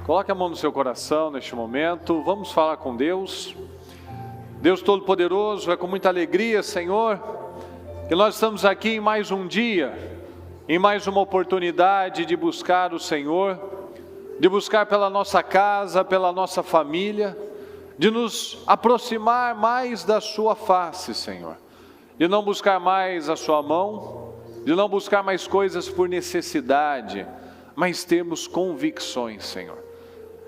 Coloque a mão no seu coração neste momento, vamos falar com Deus. Deus Todo-Poderoso, é com muita alegria, Senhor, que nós estamos aqui em mais um dia, em mais uma oportunidade de buscar o Senhor, de buscar pela nossa casa, pela nossa família, de nos aproximar mais da sua face, Senhor, de não buscar mais a sua mão, de não buscar mais coisas por necessidade, mas termos convicções, Senhor.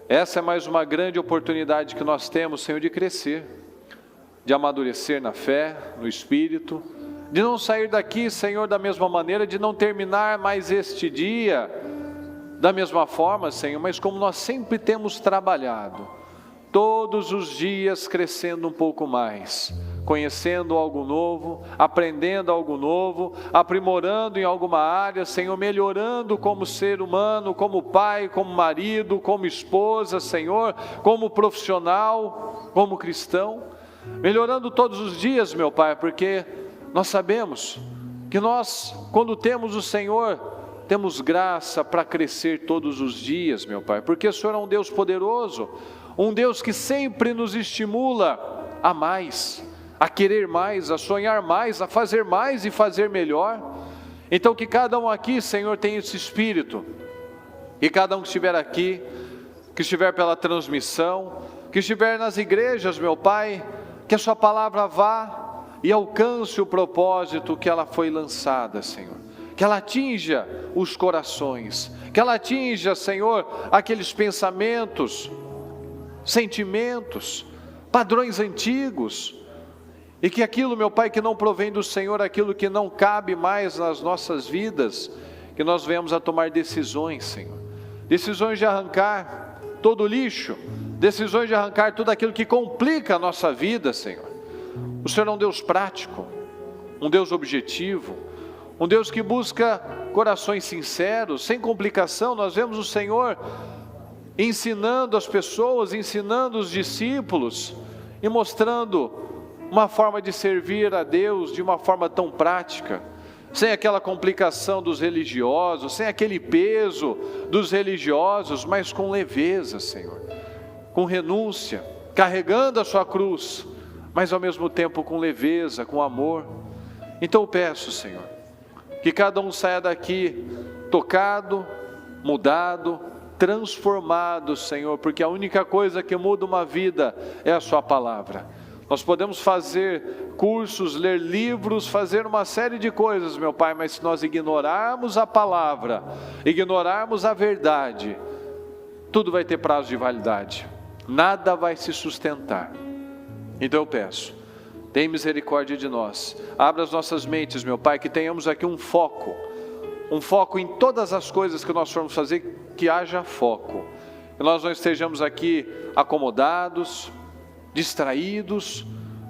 Essa é mais uma grande oportunidade que nós temos, Senhor, de crescer, de amadurecer na fé, no Espírito, de não sair daqui, Senhor, da mesma maneira, de não terminar mais este dia da mesma forma, Senhor, mas como nós sempre temos trabalhado, todos os dias crescendo um pouco mais, conhecendo algo novo, aprendendo algo novo, aprimorando em alguma área, Senhor, melhorando como ser humano, como pai, como marido, como esposa, Senhor, como profissional, como cristão, melhorando todos os dias, meu Pai, porque nós sabemos que nós, quando temos o Senhor, temos graça para crescer todos os dias, meu Pai, porque o Senhor é um Deus poderoso, um Deus que sempre nos estimula a mais, a querer mais, a sonhar mais, a fazer mais e fazer melhor. Então que cada um aqui, Senhor, tenha esse espírito, e cada um que estiver aqui, que estiver pela transmissão, que estiver nas igrejas, meu Pai, que a sua palavra vá e alcance o propósito que ela foi lançada, Senhor, que ela atinja os corações, que ela atinja, Senhor, aqueles pensamentos, sentimentos, padrões antigos, e que aquilo, meu Pai, que não provém do Senhor, aquilo que não cabe mais nas nossas vidas, que nós venhamos a tomar decisões, Senhor, decisões de arrancar todo o lixo, decisões de arrancar tudo aquilo que complica a nossa vida, Senhor. O Senhor é um Deus prático, um Deus objetivo, um Deus que busca corações sinceros, sem complicação. Nós vemos o Senhor ensinando as pessoas, ensinando os discípulos e mostrando uma forma de servir a Deus de uma forma tão prática, sem aquela complicação dos religiosos, sem aquele peso dos religiosos, mas com leveza, Senhor, com renúncia, carregando a sua cruz, mas ao mesmo tempo com leveza, com amor. Então eu peço, Senhor, que cada um saia daqui tocado, mudado, transformado, Senhor, porque a única coisa que muda uma vida é a sua palavra. Nós podemos fazer cursos, ler livros, fazer uma série de coisas, meu Pai, mas se nós ignorarmos a palavra, ignorarmos a verdade, tudo vai ter prazo de validade, nada vai se sustentar. Então eu peço, tem misericórdia de nós, abra as nossas mentes, meu Pai, que tenhamos aqui um foco em todas as coisas que nós formos fazer, que haja foco, que nós não estejamos aqui acomodados, distraídos,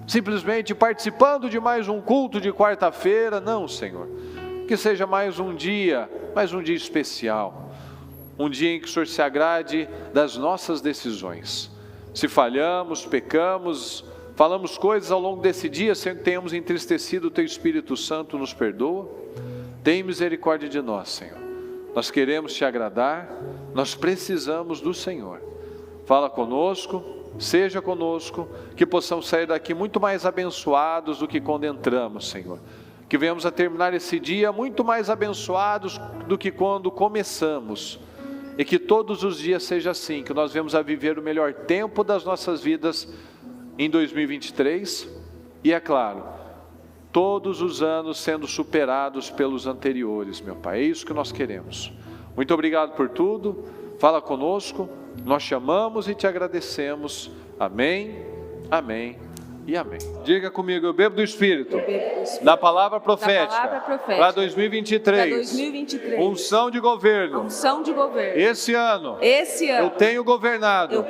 simplesmente participando de mais um culto de quarta-feira. Não, Senhor, que seja mais um dia especial, um dia em que o Senhor se agrade das nossas decisões. Se falhamos, pecamos, falamos coisas ao longo desse dia, sem que tenhamos entristecido o Teu Espírito Santo, nos perdoa, tem misericórdia de nós, Senhor. Nós queremos Te agradar, nós precisamos do Senhor. Fala conosco, seja conosco, que possamos sair daqui muito mais abençoados do que quando entramos, Senhor. Que venhamos a terminar esse dia muito mais abençoados do que quando começamos. E que todos os dias seja assim, que nós venhamos a viver o melhor tempo das nossas vidas em 2023. E é claro, todos os anos sendo superados pelos anteriores, meu Pai. É isso que nós queremos. Muito obrigado por tudo. Fala conosco. Nós chamamos e Te agradecemos. Amém, amém e amém. Diga comigo, eu bebo do Espírito, da palavra profética, para 2023, unção de governo, esse ano, eu tenho governado,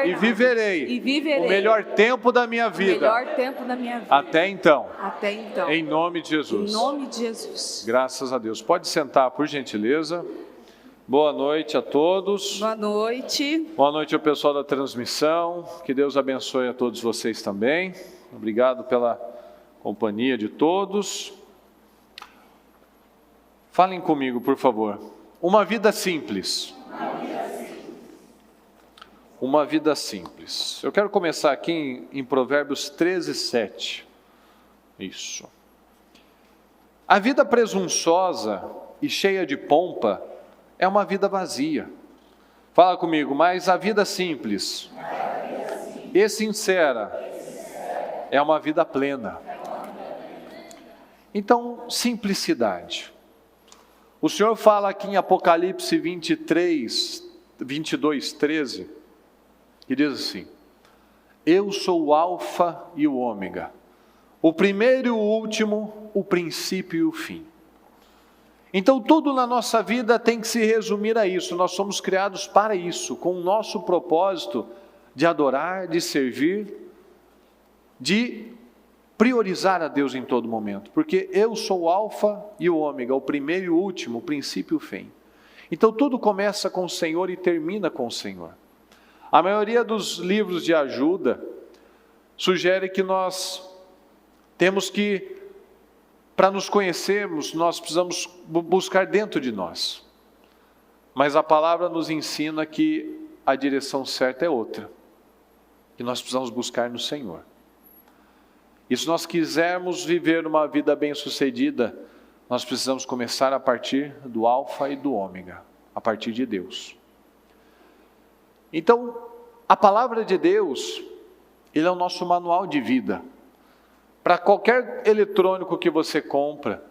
e viverei, o melhor tempo da minha vida, até então, em nome de Jesus. Graças a Deus. Pode sentar, por gentileza. Boa noite a todos. Boa noite. Boa noite ao pessoal da transmissão. Que Deus abençoe a todos vocês também. Obrigado pela companhia de todos. Falem comigo, por favor. Uma vida simples. uma vida simples. Eu quero começar aqui em Provérbios 13, 7. Isso. A vida presunçosa e cheia de pompa é uma vida vazia. Fala comigo, mas a vida simples e sincera é uma vida plena. Então, simplicidade. O Senhor fala aqui em Apocalipse 22, 13, que diz assim: eu sou o alfa e o ômega, o primeiro e o último, o princípio e o fim. Então tudo na nossa vida tem que se resumir a isso. Nós somos criados para isso, com o nosso propósito de adorar, de servir, de priorizar a Deus em todo momento, porque eu sou o alfa e o ômega, o primeiro e o último, o princípio e o fim. Então tudo começa com o Senhor e termina com o Senhor. A maioria dos livros de ajuda sugere que nós temos que, para nos conhecermos, nós precisamos buscar dentro de nós. Mas a palavra nos ensina que a direção certa é outra, que nós precisamos buscar no Senhor. E se nós quisermos viver uma vida bem-sucedida, nós precisamos começar a partir do alfa e do ômega, a partir de Deus. Então, a palavra de Deus, ele é o nosso manual de vida. Para qualquer eletrônico que você compra,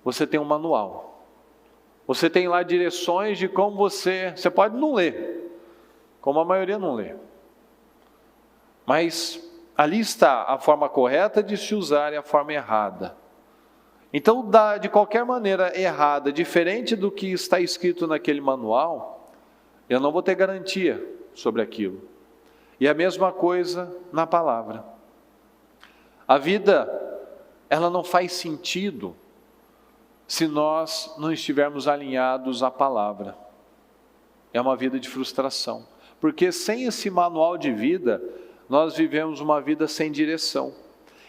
você tem um manual. Você tem lá direções de como você pode não ler, como a maioria não lê. Mas ali está a forma correta de se usar e a forma errada. Então, de qualquer maneira errada, diferente do que está escrito naquele manual, eu não vou ter garantia sobre aquilo. E a mesma coisa na palavra. A vida, ela não faz sentido se nós não estivermos alinhados à palavra. É uma vida de frustração. Porque sem esse manual de vida, nós vivemos uma vida sem direção.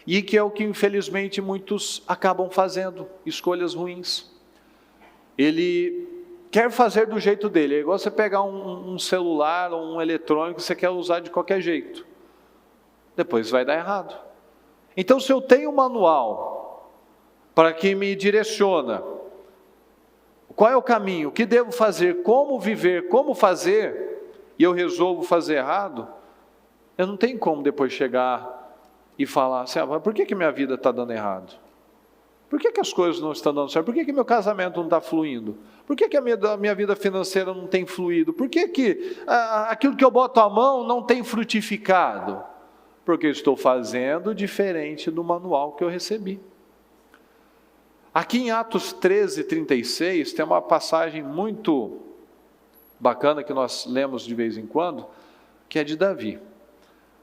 E que é o que infelizmente muitos acabam fazendo, escolhas ruins. Ele quer fazer do jeito dele, é igual você pegar um celular ou um eletrônico, você quer usar de qualquer jeito. Depois vai dar errado. Então, se eu tenho um manual para que me direciona, qual é o caminho, o que devo fazer, como viver, como fazer, e eu resolvo fazer errado, eu não tenho como depois chegar e falar assim, mas por que minha vida está dando errado? Por que as coisas não estão dando certo? Por que meu casamento não está fluindo? Por que a minha vida financeira não tem fluído? Por que aquilo que eu boto a mão não tem frutificado? Porque eu estou fazendo diferente do manual que eu recebi. Aqui em Atos 13, 36, tem uma passagem muito bacana que nós lemos de vez em quando, que é de Davi.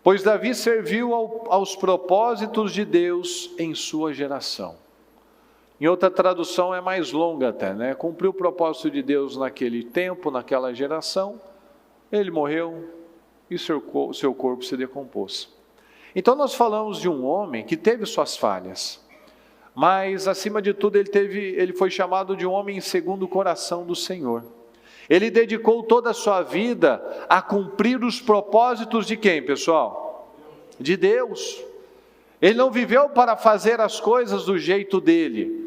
Pois Davi serviu aos propósitos de Deus em sua geração. Em outra tradução é mais longa até, né? Cumpriu o propósito de Deus naquele tempo, naquela geração, ele morreu e seu corpo se decompôs. Então nós falamos de um homem que teve suas falhas, mas acima de tudo ele foi chamado de um homem segundo o coração do Senhor. Ele dedicou toda a sua vida a cumprir os propósitos de quem, pessoal? De Deus. Ele não viveu para fazer as coisas do jeito dele,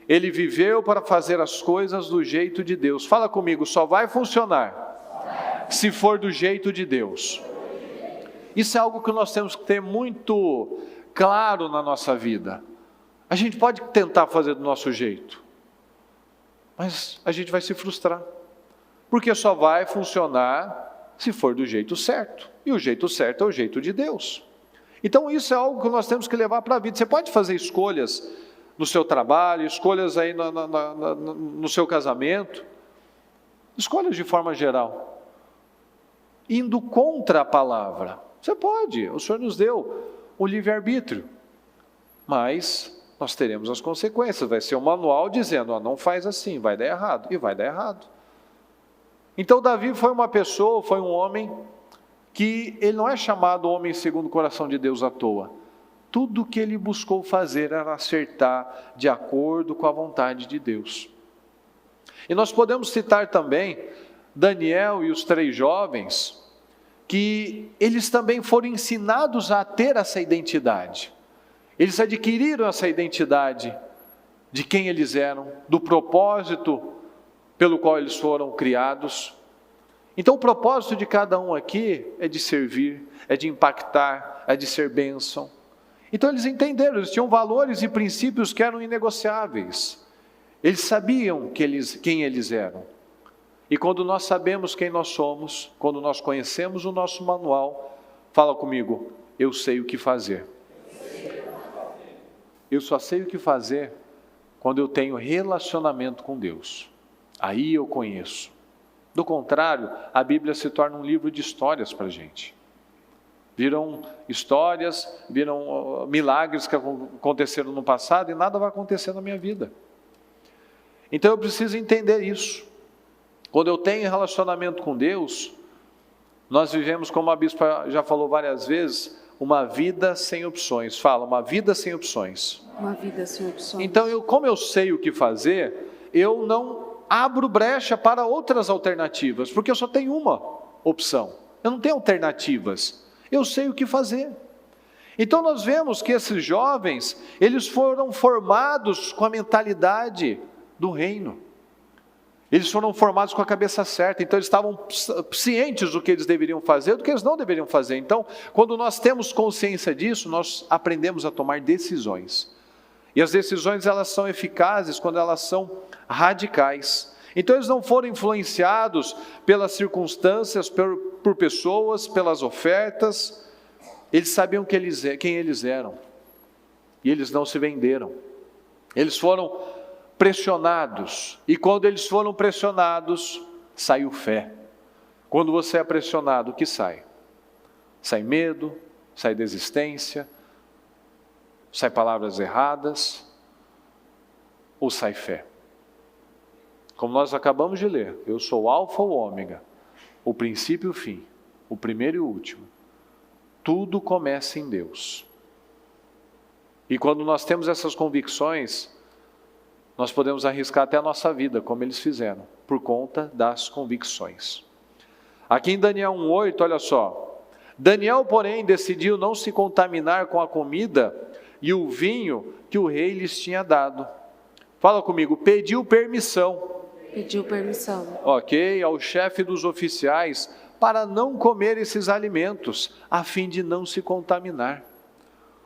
ele viveu para fazer as coisas do jeito de Deus. Fala comigo, só vai funcionar se for do jeito de Deus. Isso é algo que nós temos que ter muito claro na nossa vida. A gente pode tentar fazer do nosso jeito, mas a gente vai se frustrar, porque só vai funcionar se for do jeito certo, e o jeito certo é o jeito de Deus. Então isso é algo que nós temos que levar para a vida. Você pode fazer escolhas no seu trabalho, escolhas aí no seu casamento, escolhas de forma geral, indo contra a palavra. Você pode, o Senhor nos deu o livre-arbítrio, mas nós teremos as consequências. Vai ser um manual dizendo, não faz assim, vai dar errado, e vai dar errado. Então Davi foi um homem que ele não é chamado homem segundo o coração de Deus à toa. Tudo que ele buscou fazer era acertar de acordo com a vontade de Deus. E nós podemos citar também Daniel e os 3 jovens, que eles também foram ensinados a ter essa identidade. Eles adquiriram essa identidade de quem eles eram, do propósito pelo qual eles foram criados. Então o propósito de cada um aqui é de servir, é de impactar, é de ser bênção. Então eles entenderam, eles tinham valores e princípios que eram inegociáveis. Eles sabiam quem eles eram. E quando nós sabemos quem nós somos, quando nós conhecemos o nosso manual, fala comigo, eu sei o que fazer. Eu só sei o que fazer quando eu tenho relacionamento com Deus. Aí eu conheço. Do contrário, a Bíblia se torna um livro de histórias para a gente. Viram histórias, viram milagres que aconteceram no passado e nada vai acontecer na minha vida. Então eu preciso entender isso. Quando eu tenho relacionamento com Deus, nós vivemos, como a bispa já falou várias vezes, uma vida sem opções. Fala, uma vida sem opções. Uma vida sem opções. Então, como eu sei o que fazer, eu não abro brecha para outras alternativas, porque eu só tenho uma opção. Eu não tenho alternativas. Eu sei o que fazer. Então nós vemos que esses jovens, eles foram formados com a mentalidade do reino. Eles foram formados com a cabeça certa, então eles estavam cientes do que eles deveriam fazer, do que eles não deveriam fazer. Então, quando nós temos consciência disso, nós aprendemos a tomar decisões. E as decisões, elas são eficazes quando elas são radicais. Então eles não foram influenciados pelas circunstâncias, por pessoas, pelas ofertas. Eles sabiam quem eles eram. E eles não se venderam. Eles foram pressionados, e quando eles foram pressionados, saiu fé. Quando você é pressionado, o que sai? Sai medo, sai desistência, sai palavras erradas, ou sai fé? Como nós acabamos de ler, eu sou o alfa ou ômega, o princípio e o fim, o primeiro e o último. Tudo começa em Deus. E quando nós temos essas convicções, nós podemos arriscar até a nossa vida, como eles fizeram, por conta das convicções. Aqui em Daniel 1:8, olha só. Daniel, porém, decidiu não se contaminar com a comida e o vinho que o rei lhes tinha dado. Fala comigo, pediu permissão. Pediu permissão. Ok, ao chefe dos oficiais, para não comer esses alimentos, a fim de não se contaminar.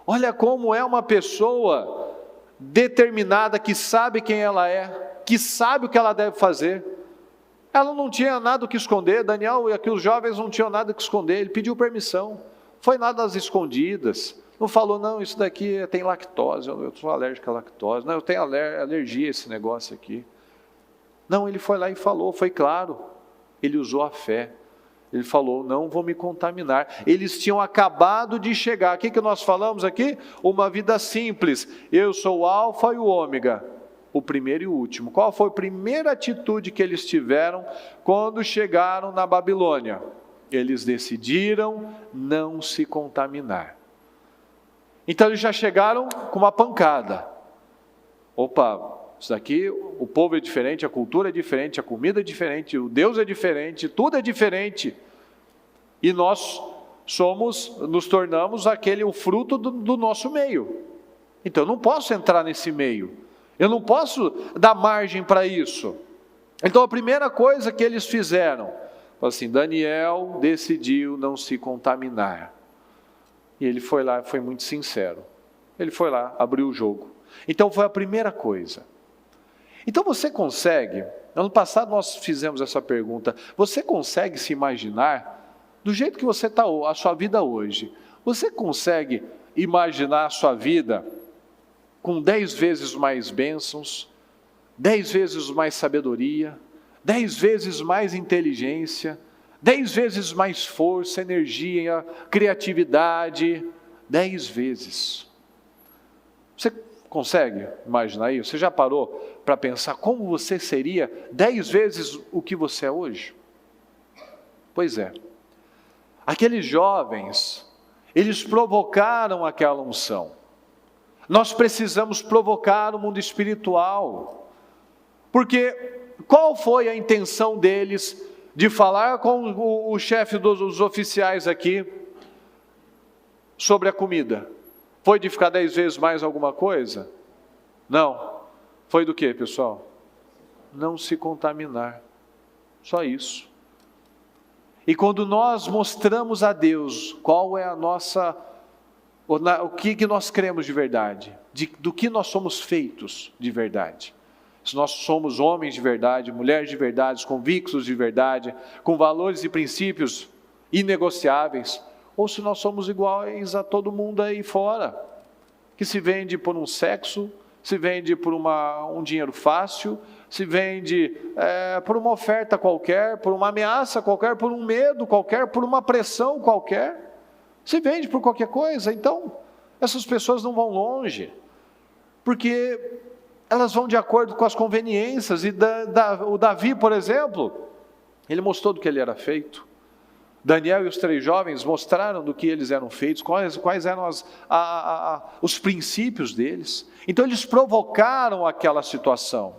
Olha como é uma pessoa determinada, que sabe quem ela é, que sabe o que ela deve fazer. Ela não tinha nada o que esconder. Daniel e aqui os jovens não tinham nada o que esconder. Ele pediu permissão, foi nada às escondidas, não falou, não, isso daqui tem lactose, eu sou alérgico à lactose, não, eu tenho alergia a esse negócio aqui. Não, ele foi lá e falou, foi claro, ele usou a fé. Ele falou, não vou me contaminar. Eles tinham acabado de chegar. O que nós falamos aqui? Uma vida simples. Eu sou o alfa e o ômega, o primeiro e o último. Qual foi a primeira atitude que eles tiveram quando chegaram na Babilônia? Eles decidiram não se contaminar. Então eles já chegaram com uma pancada. Opa, isso daqui, o povo é diferente, a cultura é diferente, a comida é diferente, o Deus é diferente, tudo é diferente. E nós nos tornamos o fruto do nosso meio. Então eu não posso entrar nesse meio. Eu não posso dar margem para isso. Então a primeira coisa que eles fizeram, assim, Daniel decidiu não se contaminar. E ele foi lá, foi muito sincero. Ele foi lá, abriu o jogo. Então foi a primeira coisa. Então você consegue, ano passado nós fizemos essa pergunta, você consegue se imaginar, do jeito que você está, a sua vida hoje, você consegue imaginar a sua vida com 10 vezes mais bênçãos, 10 vezes mais sabedoria, 10 vezes mais inteligência, 10 vezes mais força, energia, criatividade, 10 vezes. Você consegue imaginar isso? Você já parou para pensar como você seria 10 vezes o que você é hoje? Pois é. Aqueles jovens, eles provocaram aquela unção. Nós precisamos provocar o mundo espiritual. Porque qual foi a intenção deles de falar com o chefe dos oficiais aqui sobre a comida, foi de ficar 10 vezes mais alguma coisa? Não. Foi do que, pessoal? Não se contaminar. Só isso. E quando nós mostramos a Deus qual é a nossa, o que nós cremos de verdade, do que nós somos feitos de verdade. Se nós somos homens de verdade, mulheres de verdade, convictos de verdade, com valores e princípios inegociáveis, ou se nós somos iguais a todo mundo aí fora, que se vende por um sexo, se vende por um dinheiro fácil, se vende por uma oferta qualquer, por uma ameaça qualquer, por um medo qualquer, por uma pressão qualquer, se vende por qualquer coisa. Então, essas pessoas não vão longe, porque elas vão de acordo com as conveniências. E o Davi, por exemplo, ele mostrou do que ele era feito. Daniel e os 3 jovens mostraram do que eles eram feitos, quais eram os princípios deles. Então eles provocaram aquela situação.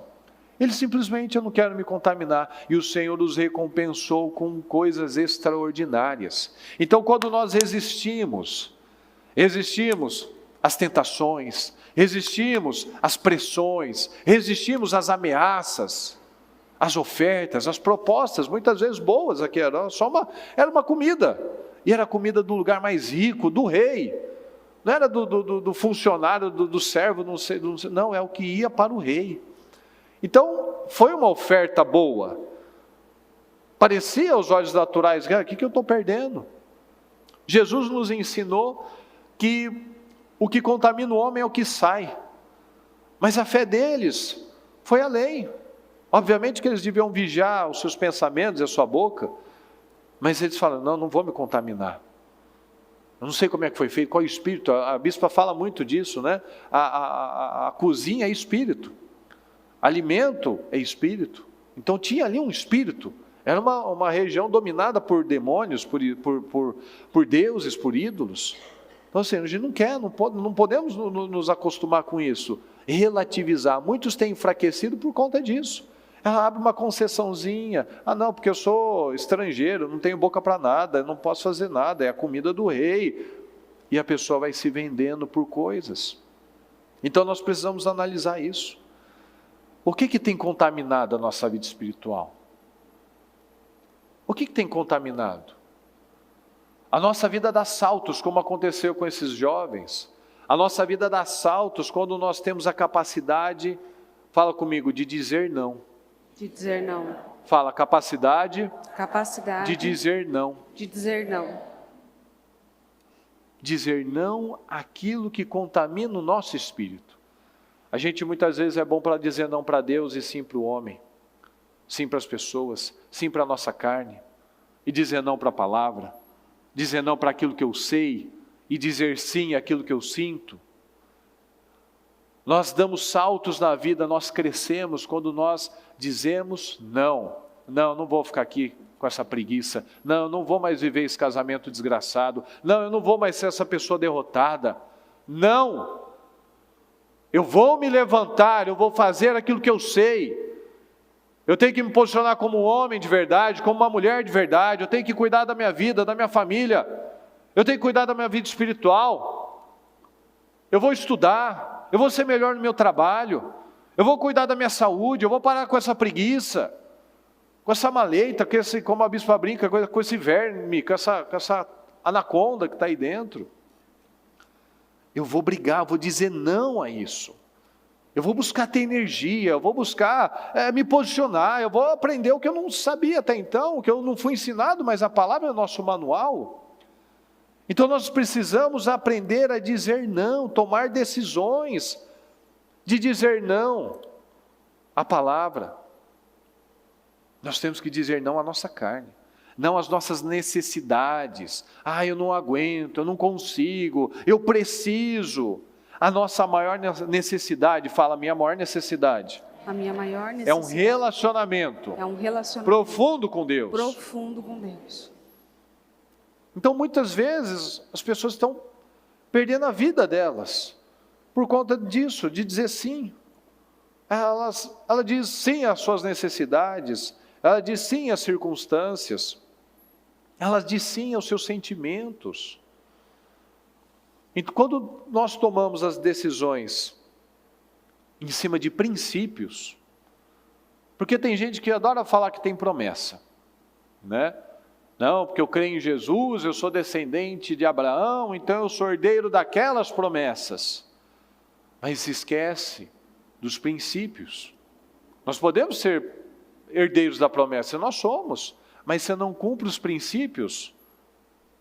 Eles simplesmente, eu não quero me contaminar. E o Senhor os recompensou com coisas extraordinárias. Então quando nós resistimos às tentações, resistimos às pressões, resistimos às ameaças, as ofertas, as propostas, muitas vezes boas, aqui era uma comida, e era a comida do lugar mais rico, do rei, não era do funcionário, do servo, não, é o que ia para o rei. Então, foi uma oferta boa, parecia aos olhos naturais, o que eu estou perdendo? Jesus nos ensinou que o que contamina o homem é o que sai, mas a fé deles foi além. Obviamente que eles deviam vigiar os seus pensamentos e a sua boca, mas eles falam, não vou me contaminar. Eu não sei como é que foi feito, qual é o espírito, a bispa fala muito disso, né? A cozinha é espírito, alimento é espírito, então tinha ali um espírito, era uma região dominada por demônios, por deuses, por ídolos. Então assim, a gente não podemos nos acostumar com isso, relativizar. Muitos têm enfraquecido por conta disso. Ela abre uma concessãozinha, não, porque eu sou estrangeiro, não tenho boca para nada, não posso fazer nada, é a comida do rei, e a pessoa vai se vendendo por coisas. Então nós precisamos analisar isso. O que tem contaminado a nossa vida espiritual? O que tem contaminado? A nossa vida dá saltos, como aconteceu com esses jovens. A nossa vida dá saltos quando nós temos a capacidade, fala comigo, de dizer não. De dizer não. Fala, capacidade Capacidade. de dizer não. De dizer não. Dizer não àquilo que contamina o nosso espírito. A gente muitas vezes é bom para dizer não para Deus e sim para o homem. Sim para as pessoas, sim para a nossa carne. E dizer não para a palavra. Dizer não para aquilo que eu sei. E dizer sim àquilo que eu sinto. Nós damos saltos na vida, nós crescemos quando nós dizemos não. Não vou ficar aqui com essa preguiça. Não, não vou mais viver esse casamento desgraçado. Não, eu não vou mais ser essa pessoa derrotada. Não! Eu vou me levantar, eu vou fazer aquilo que eu sei. Eu tenho que me posicionar como um homem de verdade, como uma mulher de verdade. Eu tenho que cuidar da minha vida, da minha família. Eu tenho que cuidar da minha vida espiritual. Eu vou estudar. Eu vou ser melhor no meu trabalho, eu vou cuidar da minha saúde, eu vou parar com essa preguiça, com essa maleita, como a bispa brinca, com esse verme, com essa anaconda que está aí dentro. Eu vou brigar, vou dizer não a isso. Eu vou buscar ter energia, eu vou buscar me posicionar, eu vou aprender o que eu não sabia até então, o que eu não fui ensinado, mas a palavra é o nosso manual. Então nós precisamos aprender a dizer não, tomar decisões de dizer não à palavra. Nós temos que dizer não à nossa carne, não às nossas necessidades. Eu não aguento, eu não consigo, eu preciso. A nossa maior necessidade, fala, a minha maior necessidade. A minha maior necessidade. É um relacionamento. É um relacionamento profundo com Deus. Profundo com Deus. Então, muitas vezes, as pessoas estão perdendo a vida delas, por conta disso, de dizer sim. Ela diz sim às suas necessidades, ela diz sim às circunstâncias, ela diz sim aos seus sentimentos. Então, quando nós tomamos as decisões em cima de princípios, porque tem gente que adora falar que tem promessa, né? Não, porque eu creio em Jesus, eu sou descendente de Abraão, então eu sou herdeiro daquelas promessas. Mas se esquece dos princípios. Nós podemos ser herdeiros da promessa, nós somos, mas se eu não cumpro os princípios,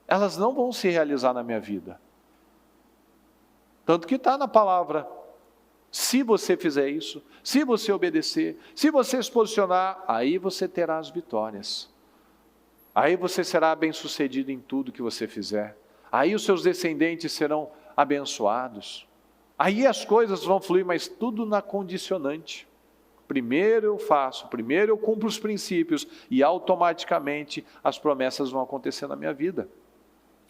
elas não vão se realizar na minha vida. Tanto que está na palavra, se você fizer isso, se você obedecer, se você se posicionar, aí você terá as vitórias. Aí você será bem-sucedido em tudo que você fizer. Aí os seus descendentes serão abençoados. Aí as coisas vão fluir, mas tudo na condicionante. Primeiro eu faço, primeiro eu cumpro os princípios e automaticamente as promessas vão acontecer na minha vida.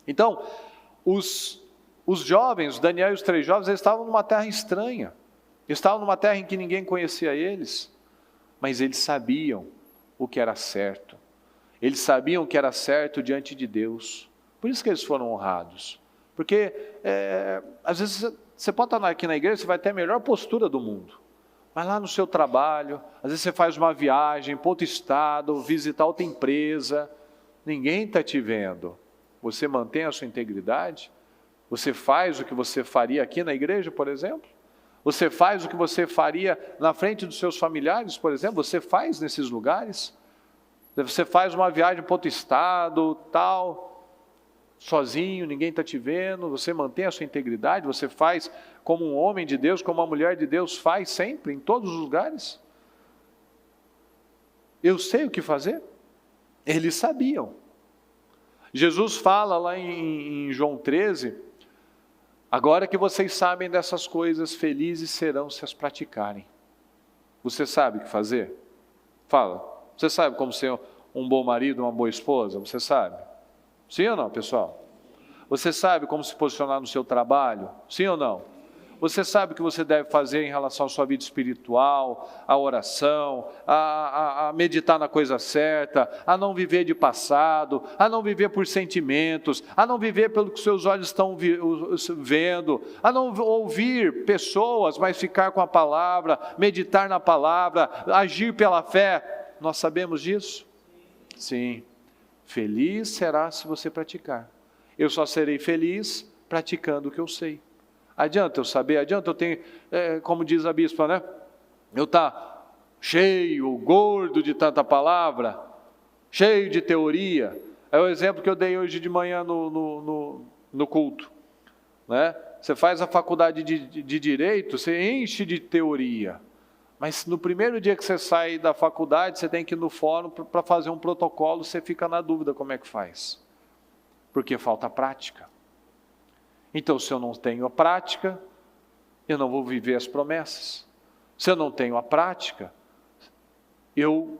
Então, os jovens, Daniel e os 3 jovens, eles estavam numa terra estranha. Eles estavam numa terra em que ninguém conhecia eles, mas eles sabiam o que era certo. Eles sabiam o que era certo diante de Deus. Por isso que eles foram honrados. Porque, às vezes, você pode estar aqui na igreja, você vai ter a melhor postura do mundo. Mas lá no seu trabalho, às vezes você faz uma viagem para outro estado, visitar outra empresa, ninguém está te vendo. Você mantém a sua integridade? Você faz o que você faria aqui na igreja, por exemplo? Você faz o que você faria na frente dos seus familiares, por exemplo? Você faz nesses lugares? Você faz uma viagem para outro estado, tal, sozinho, ninguém está te vendo, você mantém a sua integridade, você faz como um homem de Deus, como uma mulher de Deus faz sempre, em todos os lugares. Eu sei o que fazer. Eles sabiam. Jesus fala lá em João 13, agora que vocês sabem dessas coisas, felizes serão se as praticarem. Você sabe o que fazer? Fala. Você sabe como ser um bom marido, uma boa esposa? Você sabe? Sim ou não, pessoal? Você sabe como se posicionar no seu trabalho? Sim ou não? Você sabe o que você deve fazer em relação à sua vida espiritual, à oração, a meditar na coisa certa, a não viver de passado, a não viver por sentimentos, a não viver pelo que seus olhos estão vendo, a não ouvir pessoas, mas ficar com a palavra, meditar na palavra, agir pela fé. Nós sabemos disso? Sim. Feliz será se você praticar. Eu só serei feliz praticando o que eu sei. Adianta eu saber, adianta eu ter, como diz a bispa, né? Eu estar cheio, gordo de tanta palavra, cheio de teoria. É o exemplo que eu dei hoje de manhã no culto. Né? Você faz a faculdade de Direito, você enche de teoria. Mas no primeiro dia que você sai da faculdade, você tem que ir no fórum para fazer um protocolo, você fica na dúvida como é que faz. Porque falta prática. Então, se eu não tenho a prática, eu não vou viver as promessas. Se eu não tenho a prática,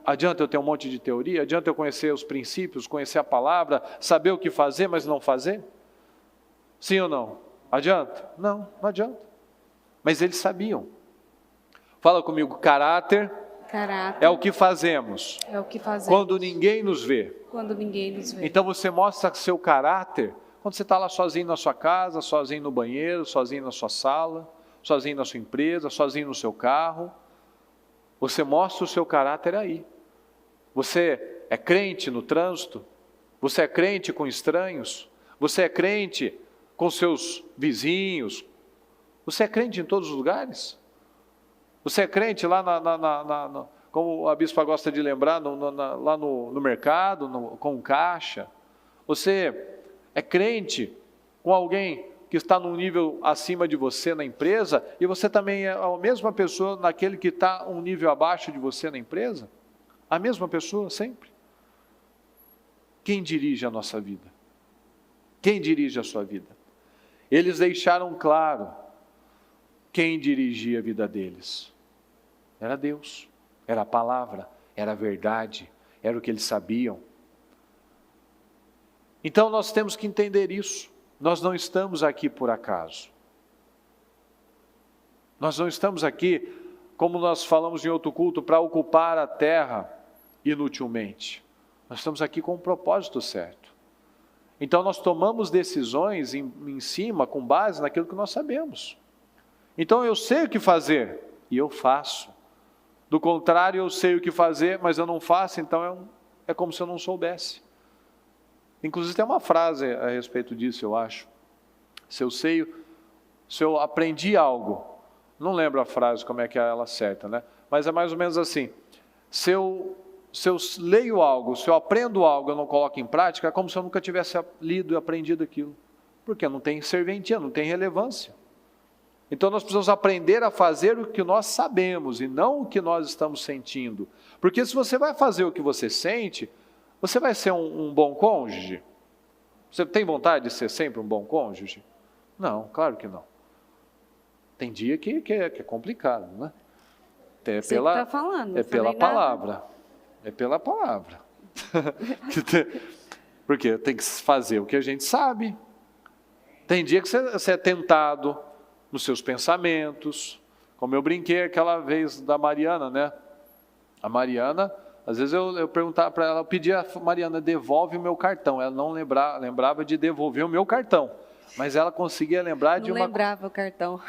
adianta eu ter um monte de teoria? Adianta eu conhecer os princípios, conhecer a palavra, saber o que fazer, mas não fazer? Sim ou não? Adianta? Não, não adianta. Mas eles sabiam. Fala comigo, caráter é o que fazemos. É o que fazemos. Quando ninguém nos vê. Quando ninguém nos vê. Então você mostra seu caráter quando você está lá sozinho na sua casa, sozinho no banheiro, sozinho na sua sala, sozinho na sua empresa, sozinho no seu carro. Você mostra o seu caráter aí. Você é crente no trânsito? Você é crente com estranhos? Você é crente com seus vizinhos? Você é crente em todos os lugares? Você é crente lá, como a bispa gosta de lembrar, lá no mercado, com o caixa? Você é crente com alguém que está num nível acima de você na empresa e você também é a mesma pessoa naquele que está um nível abaixo de você na empresa? A mesma pessoa sempre? Quem dirige a nossa vida? Quem dirige a sua vida? Eles deixaram claro quem dirigia a vida deles. Era Deus, era a palavra, era a verdade, era o que eles sabiam. Então nós temos que entender isso. Nós não estamos aqui por acaso. Nós não estamos aqui, como nós falamos em outro culto, para ocupar a terra inutilmente. Nós estamos aqui com um propósito certo. Então nós tomamos decisões em cima, com base naquilo que nós sabemos. Então eu sei o que fazer, e eu faço. Do contrário, eu sei o que fazer, mas eu não faço, então é como se eu não soubesse. Inclusive tem uma frase a respeito disso, eu acho. Se eu aprendi algo, não lembro a frase como é que é ela certa, né? Mas é mais ou menos assim, se eu leio algo, se eu aprendo algo e eu não coloco em prática, é como se eu nunca tivesse lido e aprendido aquilo. Porque não tem serventia, não tem relevância. Então nós precisamos aprender a fazer o que nós sabemos e não o que nós estamos sentindo. Porque se você vai fazer o que você sente, você vai ser um bom cônjuge? Você tem vontade de ser sempre um bom cônjuge? Não, claro que não. Tem dia que é complicado, né? É Você que está falando. É pela palavra. É pela palavra. Porque tem que fazer o que a gente sabe. Tem dia que você é tentado nos seus pensamentos. Como eu brinquei aquela vez da Mariana, né? A Mariana, às vezes eu perguntava para ela, eu pedia a Mariana, devolve o meu cartão. Ela não lembrava de devolver o meu cartão. Mas ela conseguia lembrar de uma... Não lembrava o cartão.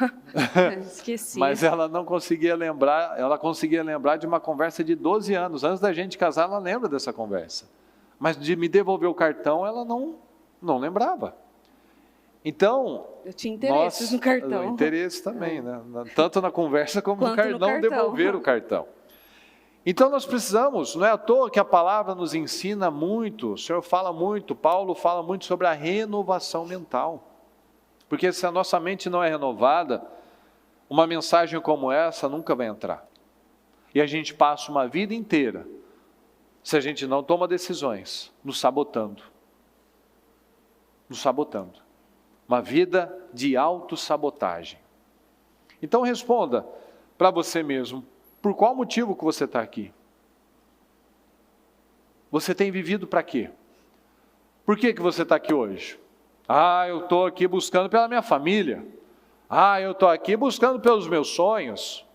Esqueci. Mas ela não conseguia lembrar, ela conseguia lembrar de uma conversa de 12 anos. Antes da gente casar, ela lembra dessa conversa. Mas de me devolver o cartão, ela não lembrava. Então... Eu tinha interesses no cartão. Interesse também, né? Tanto na conversa como no cartão, devolver o cartão. Então nós precisamos, não é à toa que a palavra nos ensina muito, o Senhor fala muito, Paulo fala muito sobre a renovação mental. Porque se a nossa mente não é renovada, uma mensagem como essa nunca vai entrar. E a gente passa uma vida inteira, se a gente não toma decisões, nos sabotando. Nos sabotando. Uma vida de autossabotagem. Então responda para você mesmo, por qual motivo que você está aqui? Você tem vivido para quê? Por que você está aqui hoje? Eu estou aqui buscando pela minha família. Eu estou aqui buscando pelos meus sonhos.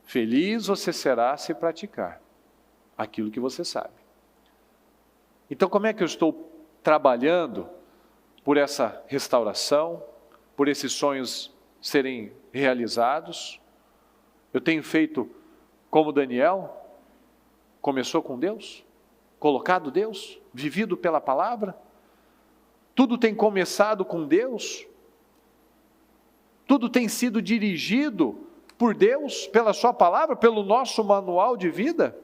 Feliz você será se praticar aquilo que você sabe. Então como é que eu estou trabalhando por essa restauração, por esses sonhos serem realizados? Eu tenho feito como Daniel, começou com Deus, colocado Deus, vivido pela palavra. Tudo tem começado com Deus. Tudo tem sido dirigido por Deus, pela sua palavra, pelo nosso manual de vida.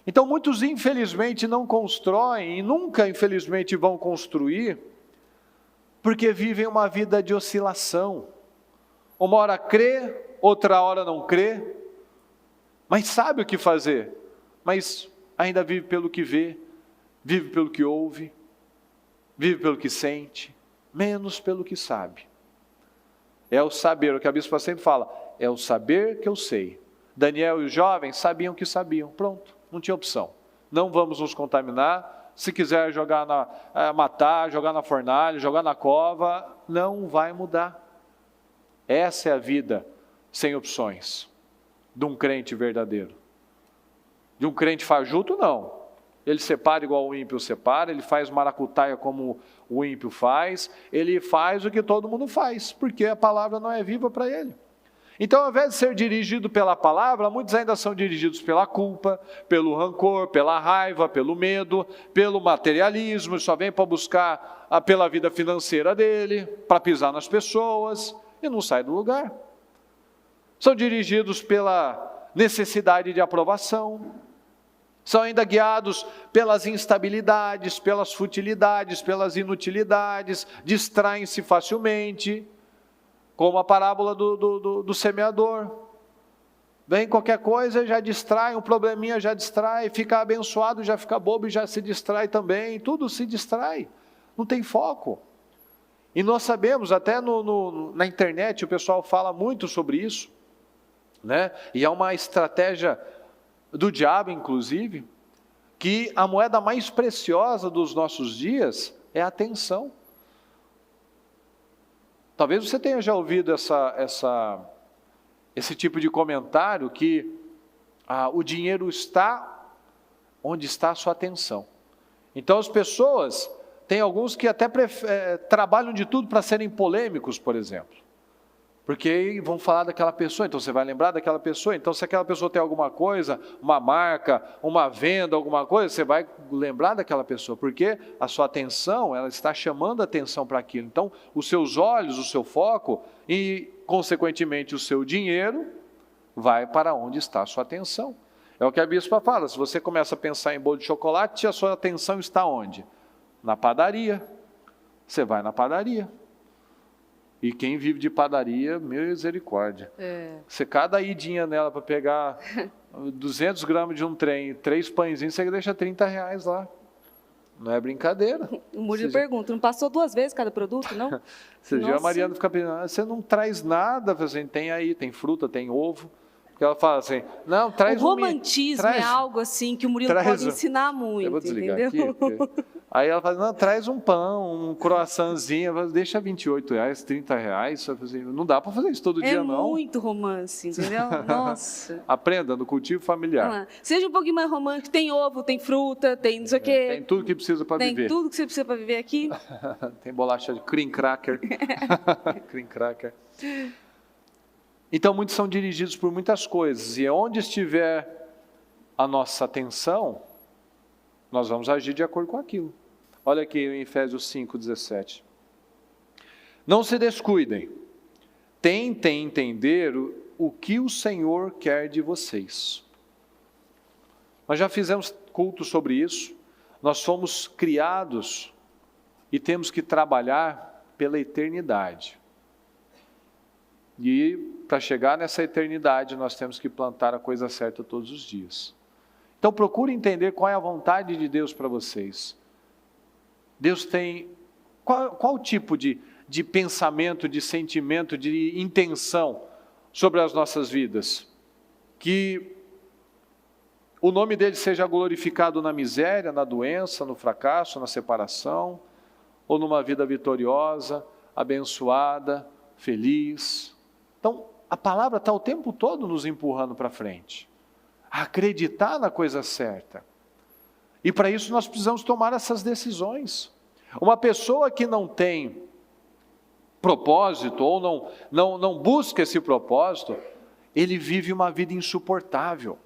Então muitos infelizmente não constroem e nunca infelizmente vão construir, porque vivem uma vida de oscilação. Uma hora crê, outra hora não crê, mas sabe o que fazer, mas ainda vive pelo que vê, vive pelo que ouve, vive pelo que sente, menos pelo que sabe. É o saber, o que a bispa sempre fala, é o saber que eu sei. Daniel e os jovens sabiam que sabiam, pronto, não tinha opção. Não vamos nos contaminar, se quiser jogar matar, jogar na fornalha, jogar na cova, não vai mudar. Essa é a vida sem opções, de um crente verdadeiro. De um crente fajuto, não. Ele separa igual o ímpio separa, ele faz maracutaia como o ímpio faz, ele faz o que todo mundo faz, porque a palavra não é viva para ele. Então, ao invés de ser dirigido pela palavra, muitos ainda são dirigidos pela culpa, pelo rancor, pela raiva, pelo medo, pelo materialismo, só vem para buscar pela vida financeira dele, para pisar nas pessoas, e não sai do lugar. São dirigidos pela necessidade de aprovação, são ainda guiados pelas instabilidades, pelas futilidades, pelas inutilidades, distraem-se facilmente, como a parábola do semeador. Vem qualquer coisa, já distrai, um probleminha já distrai, fica abençoado, já fica bobo e já se distrai também, tudo se distrai, não tem foco. E nós sabemos, até na internet o pessoal fala muito sobre isso, né? E é uma estratégia do diabo, inclusive, que a moeda mais preciosa dos nossos dias é a atenção. Talvez você tenha já ouvido esse tipo de comentário, que o dinheiro está onde está a sua atenção. Então as pessoas, tem alguns que até trabalham de tudo para serem polêmicos, por exemplo. Porque aí vão falar daquela pessoa, então você vai lembrar daquela pessoa. Então se aquela pessoa tem alguma coisa, uma marca, uma venda, alguma coisa, você vai lembrar daquela pessoa. Porque a sua atenção, ela está chamando a atenção para aquilo. Então os seus olhos, o seu foco e consequentemente o seu dinheiro vai para onde está a sua atenção. É o que a bispa fala, se você começa a pensar em bolo de chocolate, a sua atenção está onde? Na padaria. Você vai na padaria. E quem vive de padaria, misericórdia. Você cada idinha nela para pegar 200 gramas de um trem, 3 pãezinhos, você deixa R$30 lá. Não é brincadeira. O Murilo pergunta, não passou 2 vezes cada produto, não? Você viu a Mariana ficar pensando, você não traz nada, assim, tem aí, tem fruta, tem ovo. Porque ela fala assim, não, traz o romantismo é algo assim que o Murilo pode ensinar muito, eu vou desligar entendeu? Aqui, aí ela fala, não, traz um pão, um croissantzinho, deixa R$28, R$30, não dá para fazer isso todo dia, não. É muito romance, entendeu? Nossa. Aprenda no cultivo familiar. Seja um pouquinho mais romântico, tem ovo, tem fruta, tem não sei o quê. Tem tudo que precisa para viver. Tem tudo que você precisa para viver aqui. Tem bolacha de cream cracker. Cream cracker. Então, muitos são dirigidos por muitas coisas, e onde estiver a nossa atenção, nós vamos agir de acordo com aquilo. Olha aqui em Efésios 5:17. Não se descuidem, tentem entender o que o Senhor quer de vocês. Nós já fizemos culto sobre isso, nós fomos criados e temos que trabalhar pela eternidade. E para chegar nessa eternidade, nós temos que plantar a coisa certa todos os dias. Então procure entender qual é a vontade de Deus para vocês. Deus tem qual tipo de pensamento, de sentimento, de intenção sobre as nossas vidas? Que o nome dele seja glorificado na miséria, na doença, no fracasso, na separação, ou numa vida vitoriosa, abençoada, feliz. Então, a palavra está o tempo todo nos empurrando para frente, a acreditar na coisa certa. E para isso nós precisamos tomar essas decisões. Uma pessoa que não tem propósito, ou não busca esse propósito, ele vive uma vida insuportável.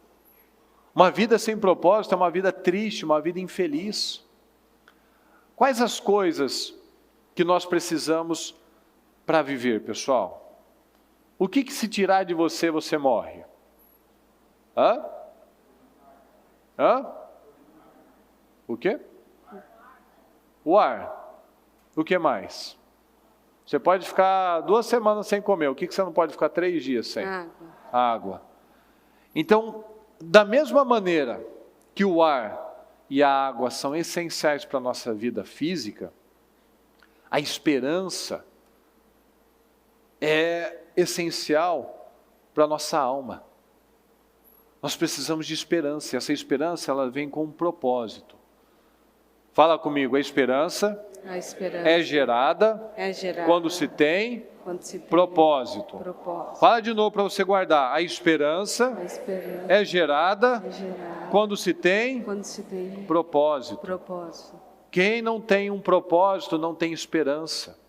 Uma vida sem propósito é uma vida triste, uma vida infeliz. Quais as coisas que nós precisamos para viver, pessoal? O que se tirar de você, você morre? O quê? O ar. O que mais? Você pode ficar 2 semanas sem comer. O que você não pode ficar 3 dias sem? Água. Então, da mesma maneira que o ar e a água são essenciais para a nossa vida física, a esperança é essencial para a nossa alma. Nós precisamos de esperança, e essa esperança ela vem com um propósito. Fala comigo, a esperança é gerada quando se tem propósito. Fala de novo para você guardar. A esperança é gerada quando se tem propósito. Quem não tem um propósito não tem esperança.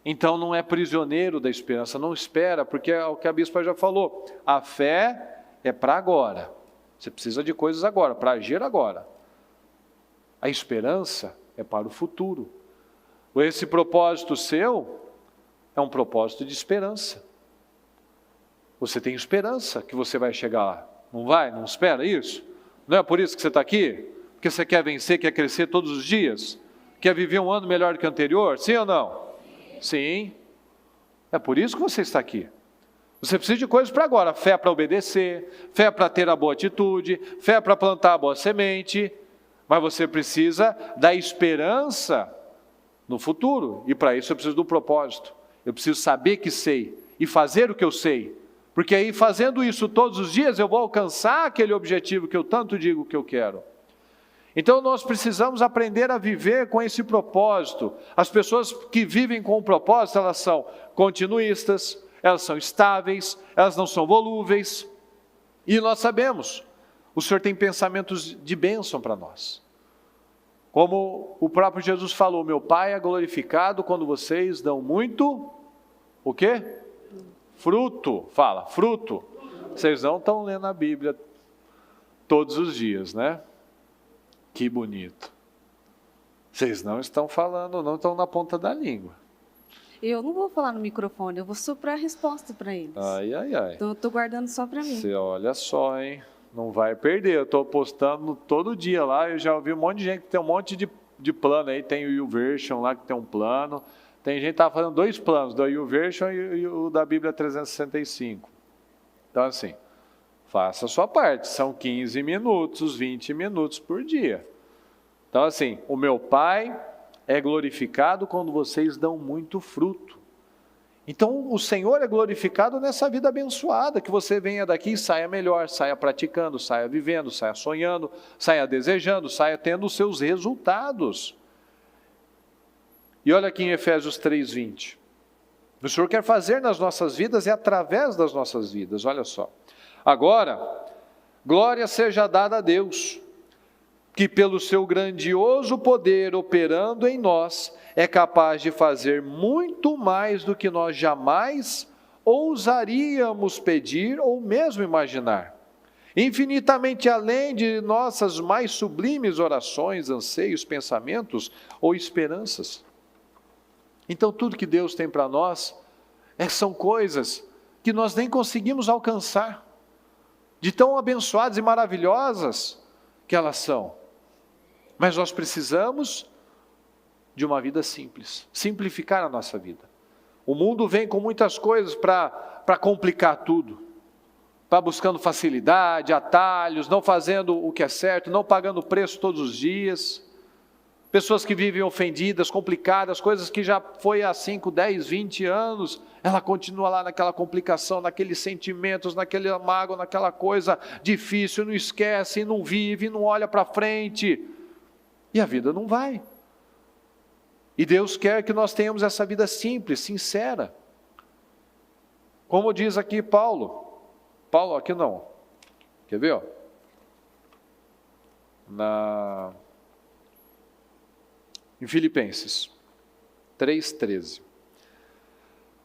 Então não é prisioneiro da esperança, não espera, porque é o que a bispa já falou. A fé é para agora. Você precisa de coisas agora, para agir agora. A esperança é para o futuro. Esse propósito seu é um propósito de esperança. Você tem esperança que você vai chegar lá. Não vai? Não espera isso? Não é por isso que você está aqui? Porque você quer vencer, quer crescer todos os dias? Quer viver um ano melhor do que o anterior? Sim ou não? Sim. É por isso que você está aqui. Você precisa de coisas para agora. Fé para obedecer, fé para ter a boa atitude, fé para plantar a boa semente. Mas você precisa da esperança no futuro. E para isso eu preciso do propósito. Eu preciso saber que sei e fazer o que eu sei. Porque aí fazendo isso todos os dias eu vou alcançar aquele objetivo que eu tanto digo que eu quero. Então nós precisamos aprender a viver com esse propósito. As pessoas que vivem com o propósito, elas são continuistas, elas são estáveis, elas não são volúveis. E nós sabemos, O Senhor tem pensamentos de bênção para nós. Como o próprio Jesus falou, meu Pai é glorificado quando vocês dão muito, o quê? Fruto. Fala, fruto. Vocês não estão lendo a Bíblia todos os dias, né? Que bonito. Vocês não estão falando, não estão na ponta da língua. Eu não vou falar no microfone, eu vou soprar a resposta para eles. Ai, ai, ai. Então eu estou guardando só para mim. Você olha só, hein? Não vai perder. Eu estou postando todo dia lá. Eu já ouvi um monte de gente que tem um monte de plano aí. Tem o YouVersion lá que tem um plano. Tem gente que está fazendo 2 planos, do YouVersion e o da Bíblia 365. Então, assim, faça a sua parte. São 15 minutos, 20 minutos por dia. Então, assim, o meu Pai é glorificado quando vocês dão muito fruto. Então, o Senhor é glorificado nessa vida abençoada, que você venha daqui e saia melhor, saia praticando, saia vivendo, saia sonhando, saia desejando, saia tendo os seus resultados. E olha aqui em Efésios 3:20. O Senhor quer fazer nas nossas vidas e através das nossas vidas, olha só. Agora, glória seja dada a Deus, que pelo seu grandioso poder operando em nós, é capaz de fazer muito mais do que nós jamais ousaríamos pedir ou mesmo imaginar. Infinitamente além de nossas mais sublimes orações, anseios, pensamentos ou esperanças. Então tudo que Deus tem para nós são coisas que nós nem conseguimos alcançar, de tão abençoadas e maravilhosas que elas são. Mas nós precisamos de uma vida simples, simplificar a nossa vida. O mundo vem com muitas coisas para complicar tudo, para buscando facilidade, atalhos, não fazendo o que é certo, não pagando preço todos os dias. Pessoas que vivem ofendidas, complicadas, coisas que já foi há 5, 10, 20 anos, ela continua lá naquela complicação, naqueles sentimentos, naquele mágoa, naquela coisa difícil, não esquece, não vive, não olha para frente. E a vida não vai. E Deus quer que nós tenhamos essa vida simples, sincera. Como diz aqui Paulo. Paulo aqui não. Quer ver? Ó? Em Filipenses 3:13.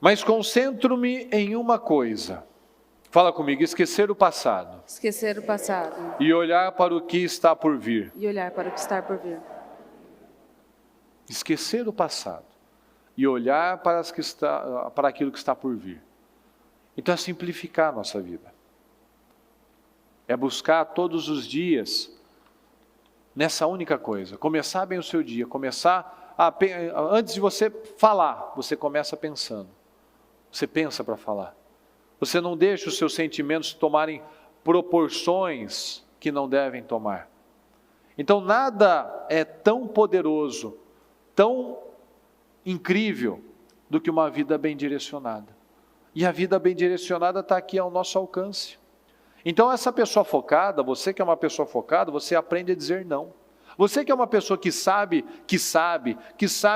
Mas concentro-me em uma coisa. Fala comigo, esquecer o passado. Esquecer o passado. E olhar para o que está por vir. E olhar para o que está por vir. Esquecer o passado. E olhar para aquilo que está por vir. Então é simplificar a nossa vida. É buscar todos os dias nessa única coisa. Começar bem o seu dia. Antes de você falar, você começa pensando. Você pensa para falar. Você não deixa os seus sentimentos tomarem proporções que não devem tomar. Então nada é tão poderoso, tão incrível, do que uma vida bem direcionada. E a vida bem direcionada está aqui ao nosso alcance. Então essa pessoa focada, você que é uma pessoa focada, você aprende a dizer não. Você que é uma pessoa que sabe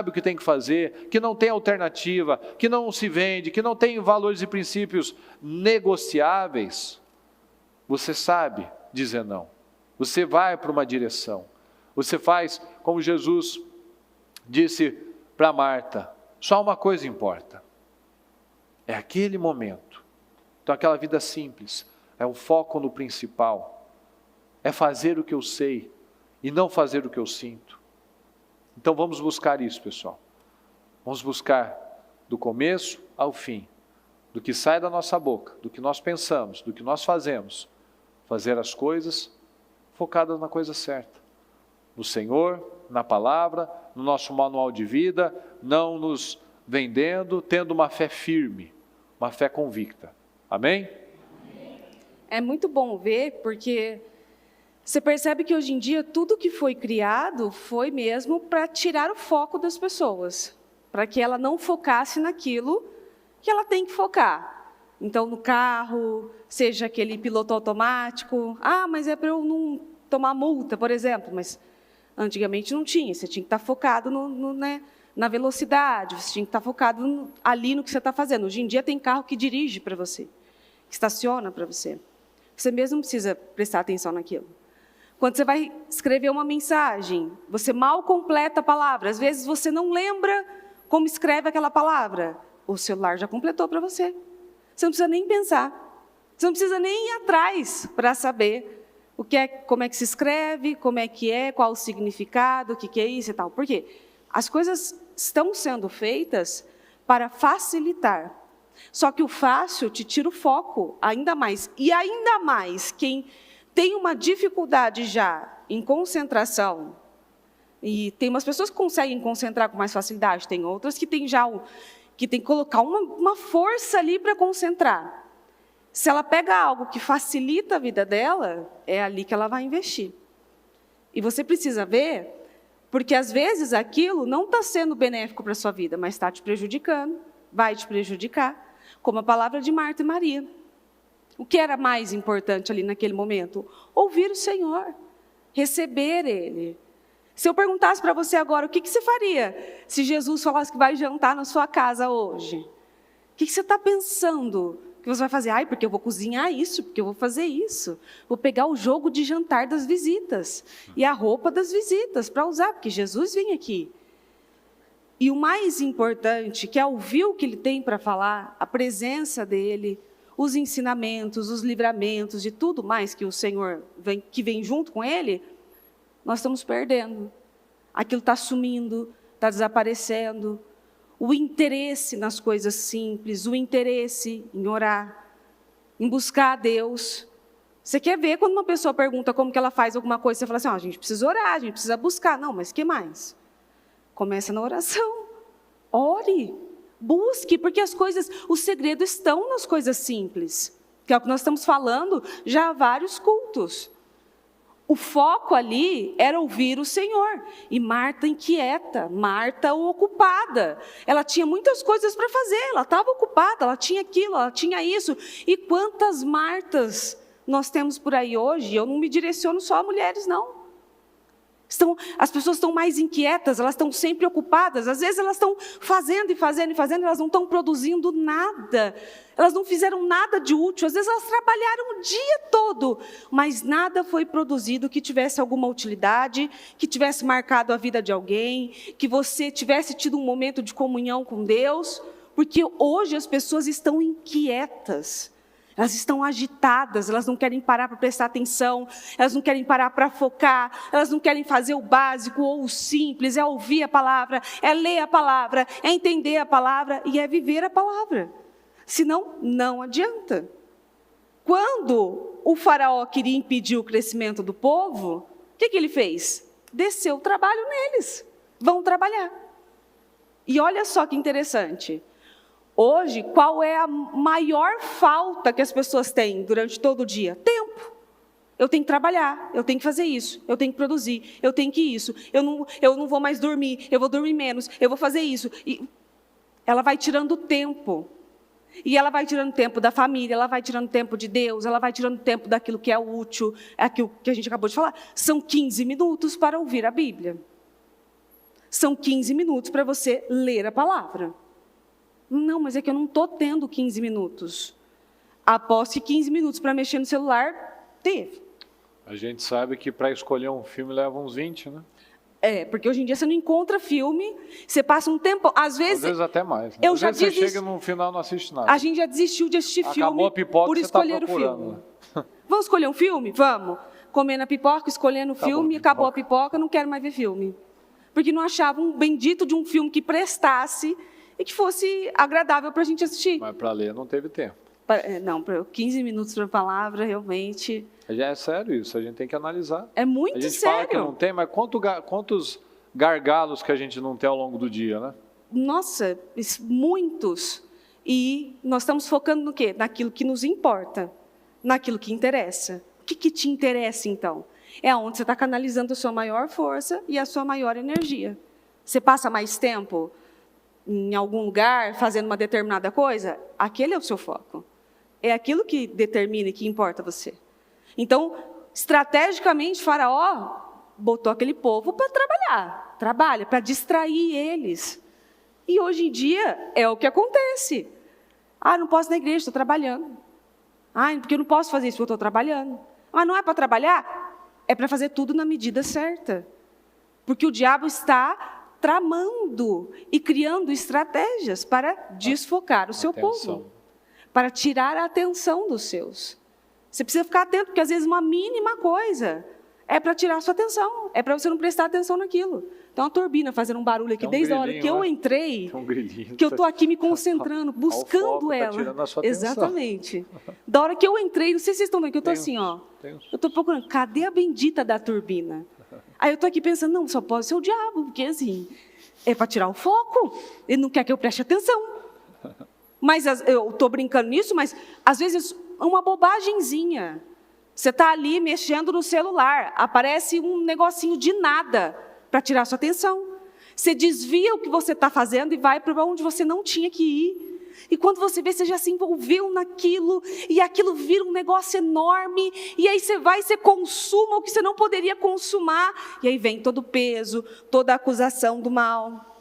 o que tem que fazer, que não tem alternativa, que não se vende, que não tem valores e princípios negociáveis, você sabe dizer não. Você vai para uma direção. Você faz como Jesus disse para Marta, só uma coisa importa. É aquele momento. Então aquela vida simples, é o foco no principal. É fazer o que eu sei e não fazer o que eu sinto. Então vamos buscar isso, pessoal. Vamos buscar do começo ao fim, do que sai da nossa boca, do que nós pensamos, do que nós fazemos, fazer as coisas focadas na coisa certa. No Senhor, na palavra, no nosso manual de vida, não nos vendendo, tendo uma fé firme, uma fé convicta. Amém? É muito bom ver, porque você percebe que hoje em dia tudo que foi criado foi mesmo para tirar o foco das pessoas, para que ela não focasse naquilo que ela tem que focar. Então, no carro, seja aquele piloto automático, mas é para eu não tomar multa, por exemplo, mas antigamente não tinha, você tinha que estar focado na velocidade, você tinha que estar focado ali no que você está fazendo. Hoje em dia tem carro que dirige para você, que estaciona para você. Você mesmo não precisa prestar atenção naquilo. Quando você vai escrever uma mensagem, você mal completa a palavra. Às vezes você não lembra como escreve aquela palavra. O celular já completou para você. Você não precisa nem pensar. Você não precisa nem ir atrás para saber como é que se escreve, como é que é, qual o significado, o que é isso e tal. Por quê? As coisas estão sendo feitas para facilitar. Só que o fácil te tira o foco ainda mais. E ainda mais quem tem uma dificuldade já em concentração, e tem umas pessoas que conseguem concentrar com mais facilidade, tem outras que tem que colocar uma força ali para concentrar. Se ela pega algo que facilita a vida dela, é ali que ela vai investir. E você precisa ver, porque às vezes aquilo não está sendo benéfico para a sua vida, mas está te prejudicando, vai te prejudicar, como a palavra de Marta e Maria. O que era mais importante ali naquele momento? Ouvir o Senhor, receber Ele. Se eu perguntasse para você agora, o que você faria se Jesus falasse que vai jantar na sua casa hoje? O que você está pensando que você vai fazer? Ai, porque eu vou cozinhar isso, porque eu vou fazer isso. Vou pegar o jogo de jantar das visitas e a roupa das visitas para usar, porque Jesus vem aqui. E o mais importante, que é ouvir o que Ele tem para falar, a presença dEle, os ensinamentos, os livramentos, de tudo mais que o Senhor que vem junto com Ele, nós estamos perdendo. Aquilo está sumindo, está desaparecendo. O interesse nas coisas simples, o interesse em orar, em buscar a Deus. Você quer ver quando uma pessoa pergunta como que ela faz alguma coisa, você fala assim, a gente precisa orar, a gente precisa buscar. Não, mas o que mais? Começa na oração. Ore. Busque, porque os segredos estão nas coisas simples, que é o que nós estamos falando já há vários cultos. O foco ali era ouvir o Senhor. E Marta inquieta, Marta ocupada. Ela tinha muitas coisas para fazer, ela estava ocupada, ela tinha aquilo, ela tinha isso. E quantas Martas nós temos por aí hoje? Eu não me direciono só a mulheres, não. As pessoas estão mais inquietas, elas estão sempre ocupadas, às vezes elas estão fazendo, elas não estão produzindo nada, elas não fizeram nada de útil, às vezes elas trabalharam o dia todo, mas nada foi produzido que tivesse alguma utilidade, que tivesse marcado a vida de alguém, que você tivesse tido um momento de comunhão com Deus, porque hoje as pessoas estão inquietas. Elas estão agitadas, elas não querem parar para prestar atenção, elas não querem parar para focar, elas não querem fazer o básico ou o simples, é ouvir a palavra, é ler a palavra, é entender a palavra e é viver a palavra. Senão, não adianta. Quando o faraó queria impedir o crescimento do povo, o que ele fez? Desceu o trabalho neles, vão trabalhar. E olha só que interessante. Hoje, qual é a maior falta que as pessoas têm durante todo o dia? Tempo. Eu tenho que trabalhar, eu tenho que fazer isso, eu tenho que produzir, eu tenho que isso, eu não vou mais dormir, eu vou dormir menos, eu vou fazer isso. E ela vai tirando tempo. E ela vai tirando tempo da família, ela vai tirando tempo de Deus, ela vai tirando tempo daquilo que é útil, aquilo que a gente acabou de falar. São 15 minutos para ouvir a Bíblia. São 15 minutos para você ler a palavra. Não, mas é que eu não estou tendo 15 minutos. Após que 15 minutos para mexer no celular, teve. A gente sabe que para escolher um filme leva uns 20, né? Porque hoje em dia você não encontra filme, você passa um tempo, às vezes até mais. Né? Às vezes você chega no final e não assiste nada. A gente já desistiu de assistir filme a pipoca, por escolher o filme. Vamos escolher um filme? Vamos. Comendo a pipoca, escolhendo o filme, acabou a pipoca, não quero mais ver filme. Porque não achava um bendito de um filme que prestasse e que fosse agradável para a gente assistir. Mas para ler não teve tempo. Não, 15 minutos para a palavra, realmente... É sério isso, a gente tem que analisar. É muito sério. A gente fala que não tem, mas quantos gargalos que a gente não tem ao longo do dia, né? Nossa, muitos. E nós estamos focando no quê? Naquilo que nos importa, naquilo que interessa. O que te interessa, então? É onde você está canalizando a sua maior força e a sua maior energia. Você passa mais tempo em algum lugar, fazendo uma determinada coisa, aquele é o seu foco. É aquilo que determina e que importa a você. Então, estrategicamente, Faraó botou aquele povo para trabalhar. Trabalha, para distrair eles. E hoje em dia, é o que acontece. Não posso ir na igreja, estou trabalhando. Ai, porque eu não posso fazer isso porque eu estou trabalhando. Mas não é para trabalhar? É para fazer tudo na medida certa. Porque o diabo está tramando e criando estratégias para desfocar o seu povo. Para tirar a atenção dos seus. Você precisa ficar atento, porque às vezes uma mínima coisa é para tirar a sua atenção. É para você não prestar atenção naquilo. Tem uma turbina fazendo um barulho aqui desde a hora que eu entrei, que eu estou aqui me concentrando, buscando ela. Tirando a sua exatamente. Da hora que eu entrei, não sei se vocês estão vendo, que eu estou assim, ó. Eu estou procurando, cadê a bendita da turbina? Aí eu estou aqui pensando, não, só pode ser o diabo, porque assim, é para tirar o foco. Ele não quer que eu preste atenção. Mas eu estou brincando nisso, mas às vezes uma bobagenzinha. Você está ali mexendo no celular, aparece um negocinho de nada para tirar sua atenção. Você desvia o que você está fazendo e vai para onde você não tinha que ir. E quando você vê, você já se envolveu naquilo, e aquilo vira um negócio enorme, e aí você vai e você consuma o que você não poderia consumar, e aí vem todo o peso, toda a acusação do mal.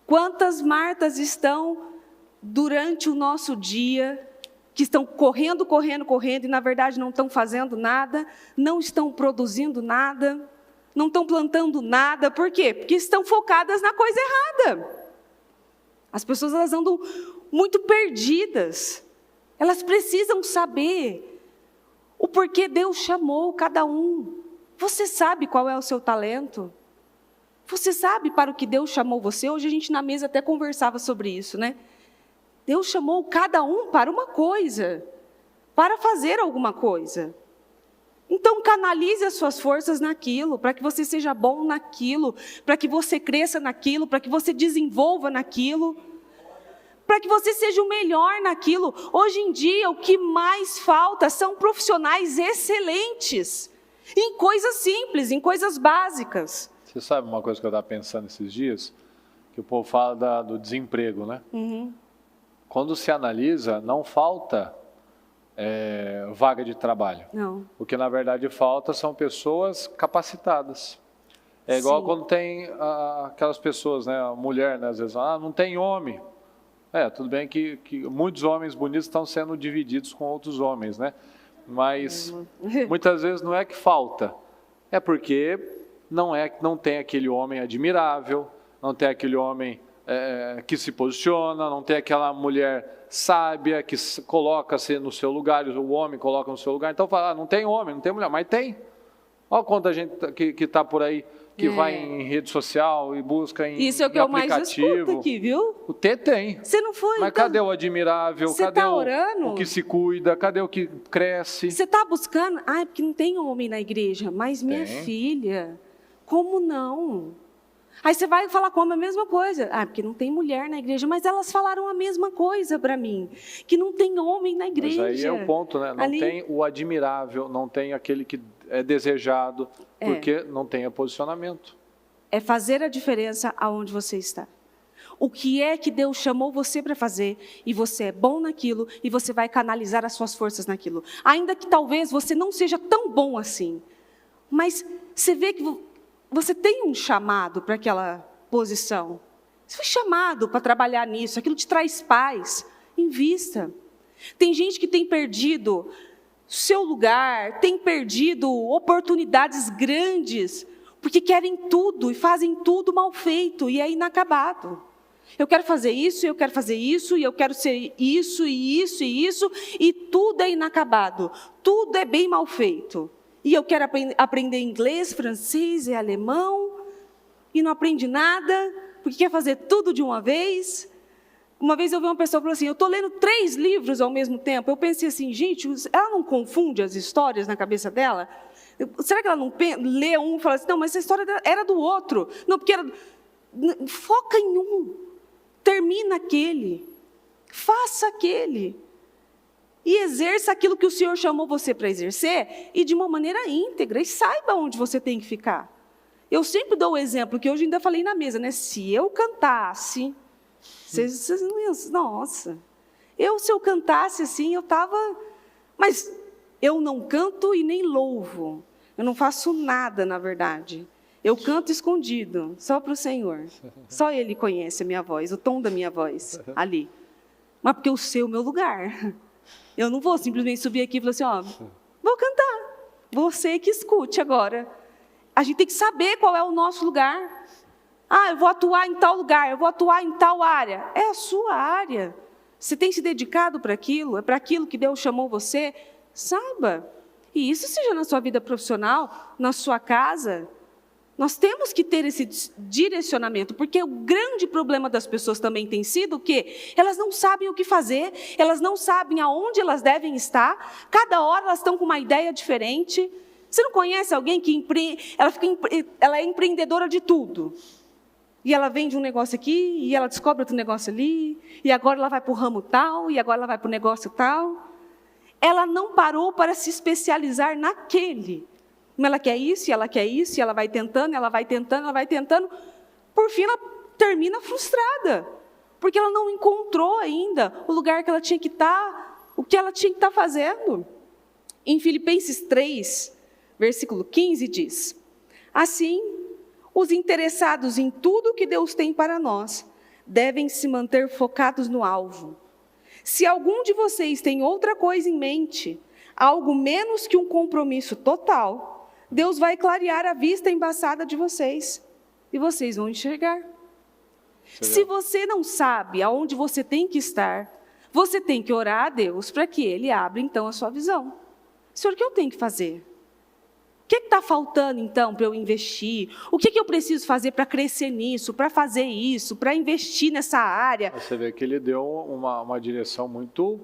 Quantas Martas estão durante o nosso dia, que estão correndo, e na verdade não estão fazendo nada, não estão produzindo nada, não estão plantando nada. Por quê? Porque estão focadas na coisa errada. As pessoas, elas andam muito perdidas. Elas precisam saber o porquê Deus chamou cada um. Você sabe qual é o seu talento? Você sabe para o que Deus chamou você? Hoje a gente na mesa até conversava sobre isso, né? Deus chamou cada um para uma coisa, para fazer alguma coisa. Então, canalize as suas forças naquilo, para que você seja bom naquilo, para que você cresça naquilo, para que você desenvolva naquilo, para que você seja o melhor naquilo. Hoje em dia, o que mais falta são profissionais excelentes, em coisas simples, em coisas básicas. Você sabe uma coisa que eu estava pensando esses dias? Que o povo fala do desemprego, né? Uhum. Quando se analisa, não falta vaga de trabalho. Não. O que na verdade falta são pessoas capacitadas. É igual quando tem aquelas pessoas, né, a mulher, né, às vezes, não tem homem. Tudo bem que muitos homens bonitos estão sendo divididos com outros homens, né? Mas muitas vezes não é que falta, é porque não tem aquele homem admirável, não tem aquele homem que se posiciona, não tem aquela mulher sábia que coloca-se no seu lugar, o homem coloca no seu lugar. Então fala, não tem homem, não tem mulher, mas tem. Olha quanta gente que está por aí, que vai em rede social e busca em aplicativo. Isso é o que eu mais escuto aqui, viu? O T tem. Você não foi? Mas então, cadê o admirável? Você cadê tá orando? O que se cuida? Cadê o que cresce? Você está buscando? É porque não tem homem na igreja. Mas minha filha, como não? Aí você vai falar como a mesma coisa. Porque não tem mulher na igreja. Mas elas falaram a mesma coisa para mim. Que não tem homem na igreja. Mas aí é o ponto, né? Não tem o admirável, não tem aquele que é desejado, porque não tem posicionamento. É fazer a diferença aonde você está. O que é que Deus chamou você para fazer, e você é bom naquilo, e você vai canalizar as suas forças naquilo. Ainda que talvez você não seja tão bom assim, mas você vê que você tem um chamado para aquela posição. Você foi chamado para trabalhar nisso, aquilo te traz paz, invista. Tem gente que tem perdido seu lugar, tem perdido oportunidades grandes, porque querem tudo e fazem tudo mal feito, e é inacabado. Eu quero fazer isso, eu quero fazer isso, e eu quero ser isso, e isso, e isso, e tudo é inacabado, tudo é bem mal feito. E eu quero aprender inglês, francês e alemão, e não aprende nada, porque quer fazer tudo de uma vez. Uma vez eu vi uma pessoa falou assim, eu estou lendo 3 livros ao mesmo tempo. Eu pensei assim, gente, ela não confunde as histórias na cabeça dela? Será que ela não lê um e fala assim, não, mas essa história era do outro? Não, porque era... Foca em um, termina aquele, faça aquele. E exerça aquilo que o Senhor chamou você para exercer, e de uma maneira íntegra, e saiba onde você tem que ficar. Eu sempre dou o exemplo, que hoje ainda falei na mesa, né? Se eu cantasse... Vocês não iam... Nossa, se eu cantasse assim, eu estava... Mas eu não canto e nem louvo. Eu não faço nada, na verdade. Eu canto escondido, só para o Senhor. Só Ele conhece a minha voz, o tom da minha voz, ali. Mas porque eu sei o meu lugar. Eu não vou simplesmente subir aqui e falar assim, ó, vou cantar. Você que escute agora. A gente tem que saber qual é o nosso lugar. Ah, eu vou atuar em tal lugar, eu vou atuar em tal área. É a sua área. Você tem se dedicado para aquilo, é para aquilo que Deus chamou você. Saiba. E isso seja na sua vida profissional, na sua casa. Nós temos que ter esse direcionamento, porque o grande problema das pessoas também tem sido o quê? Elas não sabem o que fazer, elas não sabem aonde elas devem estar, cada hora elas estão com uma ideia diferente. Você não conhece alguém que ela é empreendedora de tudo? E ela vende um negócio aqui, e ela descobre outro negócio ali, e agora ela vai para o ramo tal, e agora ela vai para o negócio tal. Ela não parou para se especializar naquele. Ela quer isso, e ela quer isso, e ela vai tentando, ela vai tentando, ela vai tentando. Por fim, ela termina frustrada, porque ela não encontrou ainda o lugar que ela tinha que estar, o que ela tinha que estar fazendo. Em Filipenses 3, versículo 15, diz: assim, os interessados em tudo que Deus tem para nós devem se manter focados no alvo. Se algum de vocês tem outra coisa em mente, algo menos que um compromisso total, Deus vai clarear a vista embaçada de vocês, e vocês vão enxergar. Se você não sabe aonde você tem que estar, você tem que orar a Deus para que Ele abra, então, a sua visão. Senhor, o que eu tenho que fazer? O que está faltando, então, para eu investir? O que eu preciso fazer para crescer nisso, para fazer isso, para investir nessa área? Você vê que Ele deu uma direção muito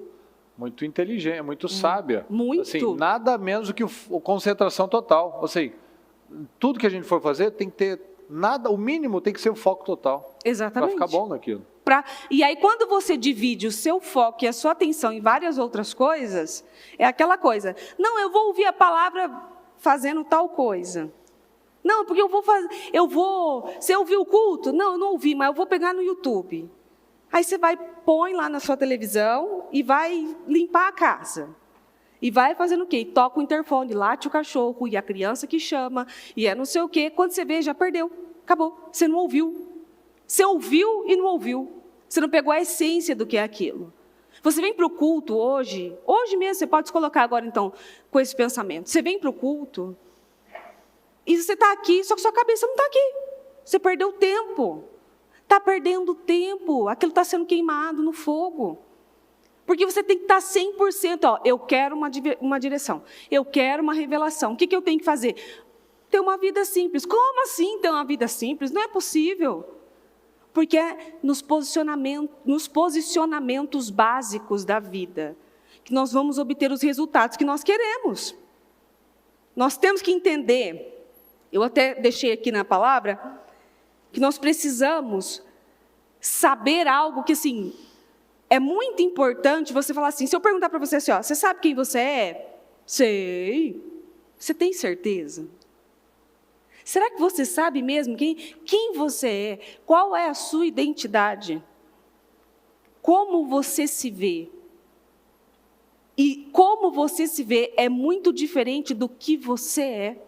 inteligente, muito sábia. Muito. Assim, nada menos do que concentração total. Assim, tudo que a gente for fazer tem que ter nada, o mínimo tem que ser o foco total. Exatamente. Para ficar bom naquilo. E aí, quando você divide o seu foco e a sua atenção em várias outras coisas, é aquela coisa, não, eu vou ouvir a palavra fazendo tal coisa. Não, porque você ouviu o culto? Não, eu não ouvi, mas eu vou pegar no YouTube. Aí você põe lá na sua televisão e vai limpar a casa. E vai fazendo o quê? E toca o interfone, late o cachorro, e a criança que chama, e é não sei o quê. Quando você vê, já perdeu. Acabou. Você não ouviu. Você ouviu e não ouviu. Você não pegou a essência do que é aquilo. Você vem para o culto hoje mesmo, você pode se colocar agora, então, com esse pensamento. Você vem para o culto, e você está aqui, só que sua cabeça não está aqui. Você perdeu tempo. Está perdendo tempo, aquilo está sendo queimado no fogo. Porque você tem que estar 100%, ó, eu quero uma direção, eu quero uma revelação. O que eu tenho que fazer? Ter uma vida simples. Como assim ter uma vida simples? Não é possível. Porque é nos posicionamentos básicos da vida que nós vamos obter os resultados que nós queremos. Nós temos que entender, eu até deixei aqui na palavra, que nós precisamos saber algo que, assim, é muito importante você falar assim, se eu perguntar para você assim, ó, você sabe quem você é? Sei. Você tem certeza? Será que você sabe mesmo quem você é? Qual é a sua identidade? Como você se vê? E como você se vê é muito diferente do que você é.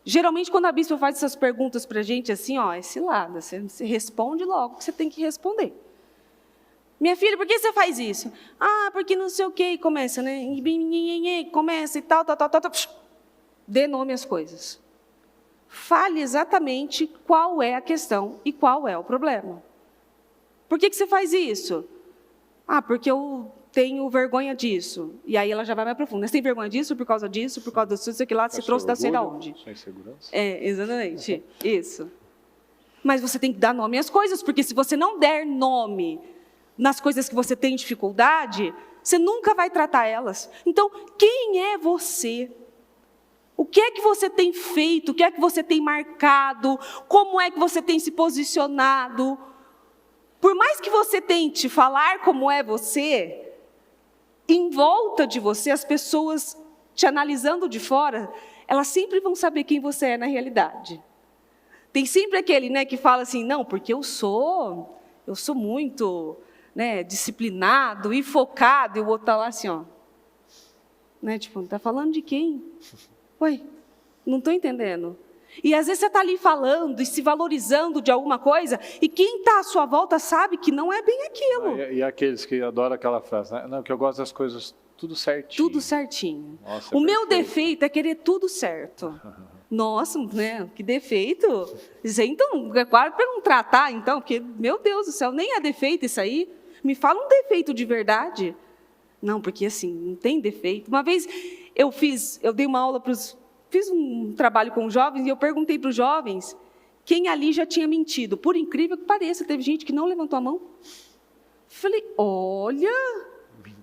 Geralmente, quando a bispa faz essas perguntas para a gente, assim, ó, é cilada, você responde logo o que você tem que responder. Minha filha, por que você faz isso? Ah, porque não sei o quê, e começa, né? Começa e tal. Dê nome às coisas. Fale exatamente qual é a questão e qual é o problema. Por que você faz isso? Ah, porque eu tenho vergonha disso. E aí ela já vai mais profunda. Você tem vergonha disso, por causa disso, por causa disso, isso, que lá, você trouxe da sei da onde? Sua insegurança? É, exatamente. Isso. Mas você tem que dar nome às coisas, porque se você não der nome nas coisas que você tem dificuldade, você nunca vai tratar elas. Então, quem é você? O que é que você tem feito? O que é que você tem marcado? Como é que você tem se posicionado? Por mais que você tente falar como é você, em volta de você, as pessoas te analisando de fora, elas sempre vão saber quem você é na realidade. Tem sempre aquele, né, que fala assim, não, porque eu sou muito, né, disciplinado e focado, e o outro está lá assim, ó. Né, tipo, está falando de quem? Ué, não estou entendendo. E às vezes você está ali falando e se valorizando de alguma coisa, e quem está à sua volta sabe que não é bem aquilo. E aqueles que adoram aquela frase, né? Não, que eu gosto das coisas tudo certinho. Tudo certinho. Nossa, o meu defeito é querer tudo certo. Nossa, né? Que defeito. Então, é claro para não tratar, então, porque, meu Deus do céu, nem é defeito isso aí. Me fala um defeito de verdade. Não, porque assim, não tem defeito. Uma vez eu dei uma aula fiz um trabalho com jovens e eu perguntei para os jovens quem ali já tinha mentido. Por incrível que pareça, teve gente que não levantou a mão. Falei, olha,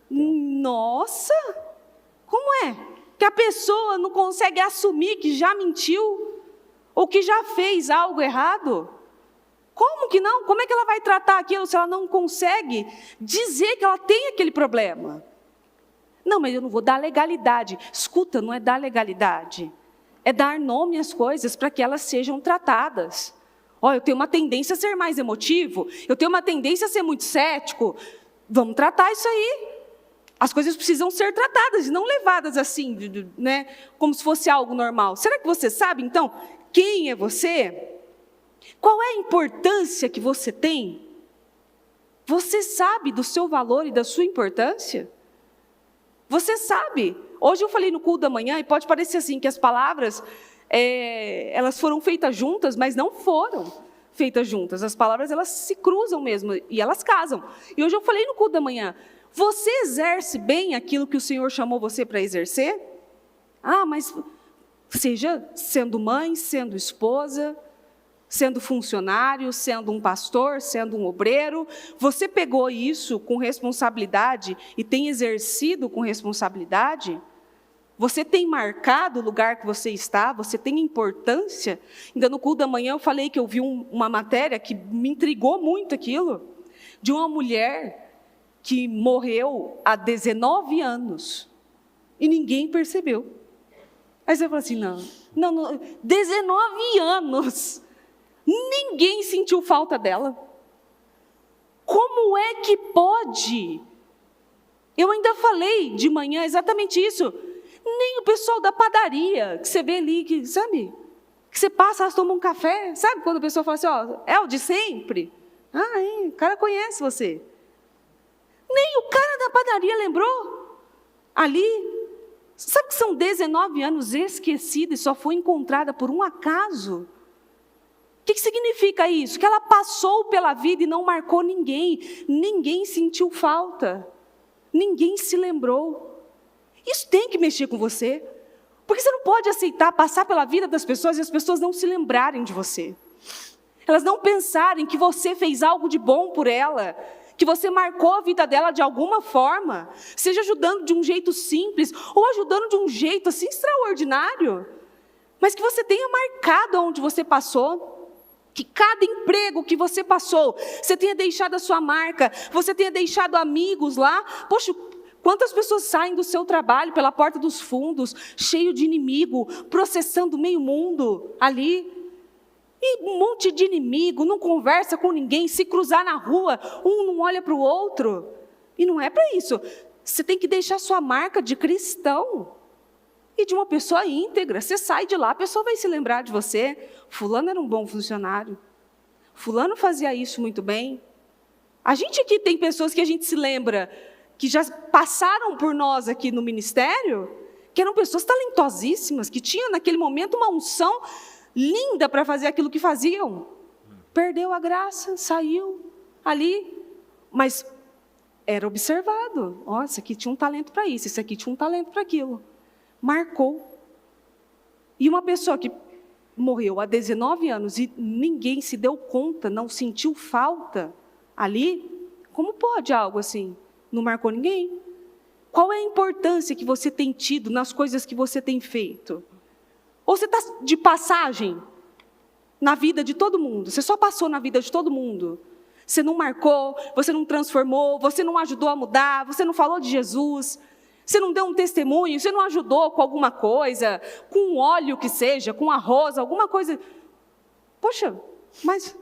nossa, como é? Que a pessoa não consegue assumir que já mentiu ou que já fez algo errado? Como que não? Como é que ela vai tratar aquilo se ela não consegue dizer que ela tem aquele problema? Não, mas eu não vou dar legalidade. Escuta, não é dar legalidade. É dar nome às coisas para que elas sejam tratadas. Ó, eu tenho uma tendência a ser mais emotivo, eu tenho uma tendência a ser muito cético. Vamos tratar isso aí. As coisas precisam ser tratadas e não levadas assim, né, como se fosse algo normal. Será que você sabe, então, quem é você? Qual é a importância que você tem? Você sabe do seu valor e da sua importância? Você sabe? Hoje eu falei no culto da manhã, e pode parecer assim, que as palavras, elas foram feitas juntas, mas não foram feitas juntas. As palavras, elas se cruzam mesmo, e elas casam. E hoje eu falei no culto da manhã, você exerce bem aquilo que o Senhor chamou você para exercer? Ah, mas seja sendo mãe, sendo esposa, sendo funcionário, sendo um pastor, sendo um obreiro, você pegou isso com responsabilidade e tem exercido com responsabilidade? Você tem marcado o lugar que você está? Você tem importância? Ainda no culto da manhã eu falei que eu vi uma matéria que me intrigou muito aquilo, de uma mulher que morreu há 19 anos e ninguém percebeu. Aí você fala assim, não, 19 anos, ninguém sentiu falta dela. Como é que pode? Eu ainda falei de manhã exatamente isso. Nem o pessoal da padaria, que você vê ali, que, sabe? Que você passa, elas tomam um café. Sabe quando a pessoa fala assim, ó, é o de sempre? Ah, o cara conhece você. Nem o cara da padaria lembrou. Ali, sabe que são 19 anos esquecida e só foi encontrada por um acaso? O que significa isso? Que ela passou pela vida e não marcou ninguém. Ninguém sentiu falta. Ninguém se lembrou. Isso tem que mexer com você. Porque você não pode aceitar passar pela vida das pessoas e as pessoas não se lembrarem de você. Elas não pensarem que você fez algo de bom por ela, que você marcou a vida dela de alguma forma, seja ajudando de um jeito simples ou ajudando de um jeito assim extraordinário, mas que você tenha marcado onde você passou, que cada emprego que você passou, você tenha deixado a sua marca, você tenha deixado amigos lá. Poxa, quantas pessoas saem do seu trabalho pela porta dos fundos, cheio de inimigo, processando meio mundo ali, e um monte de inimigo, não conversa com ninguém, se cruzar na rua, um não olha para o outro. E não é para isso. Você tem que deixar sua marca de cristão e de uma pessoa íntegra. Você sai de lá, a pessoa vai se lembrar de você. Fulano era um bom funcionário. Fulano fazia isso muito bem. A gente aqui tem pessoas que a gente se lembra, que já passaram por nós aqui no ministério, que eram pessoas talentosíssimas, que tinham naquele momento uma unção linda para fazer aquilo que faziam. Perdeu a graça, saiu ali, mas era observado. Ó, esse aqui tinha um talento para isso, esse aqui tinha um talento para aquilo. Marcou. E uma pessoa que morreu há 19 anos e ninguém se deu conta, não sentiu falta ali, como pode algo assim? Não marcou ninguém? Qual é a importância que você tem tido nas coisas que você tem feito? Ou você está de passagem na vida de todo mundo? Você só passou na vida de todo mundo. Você não marcou, você não transformou, você não ajudou a mudar, você não falou de Jesus, você não deu um testemunho, você não ajudou com alguma coisa, com um óleo que seja, com arroz, alguma coisa. Poxa, mas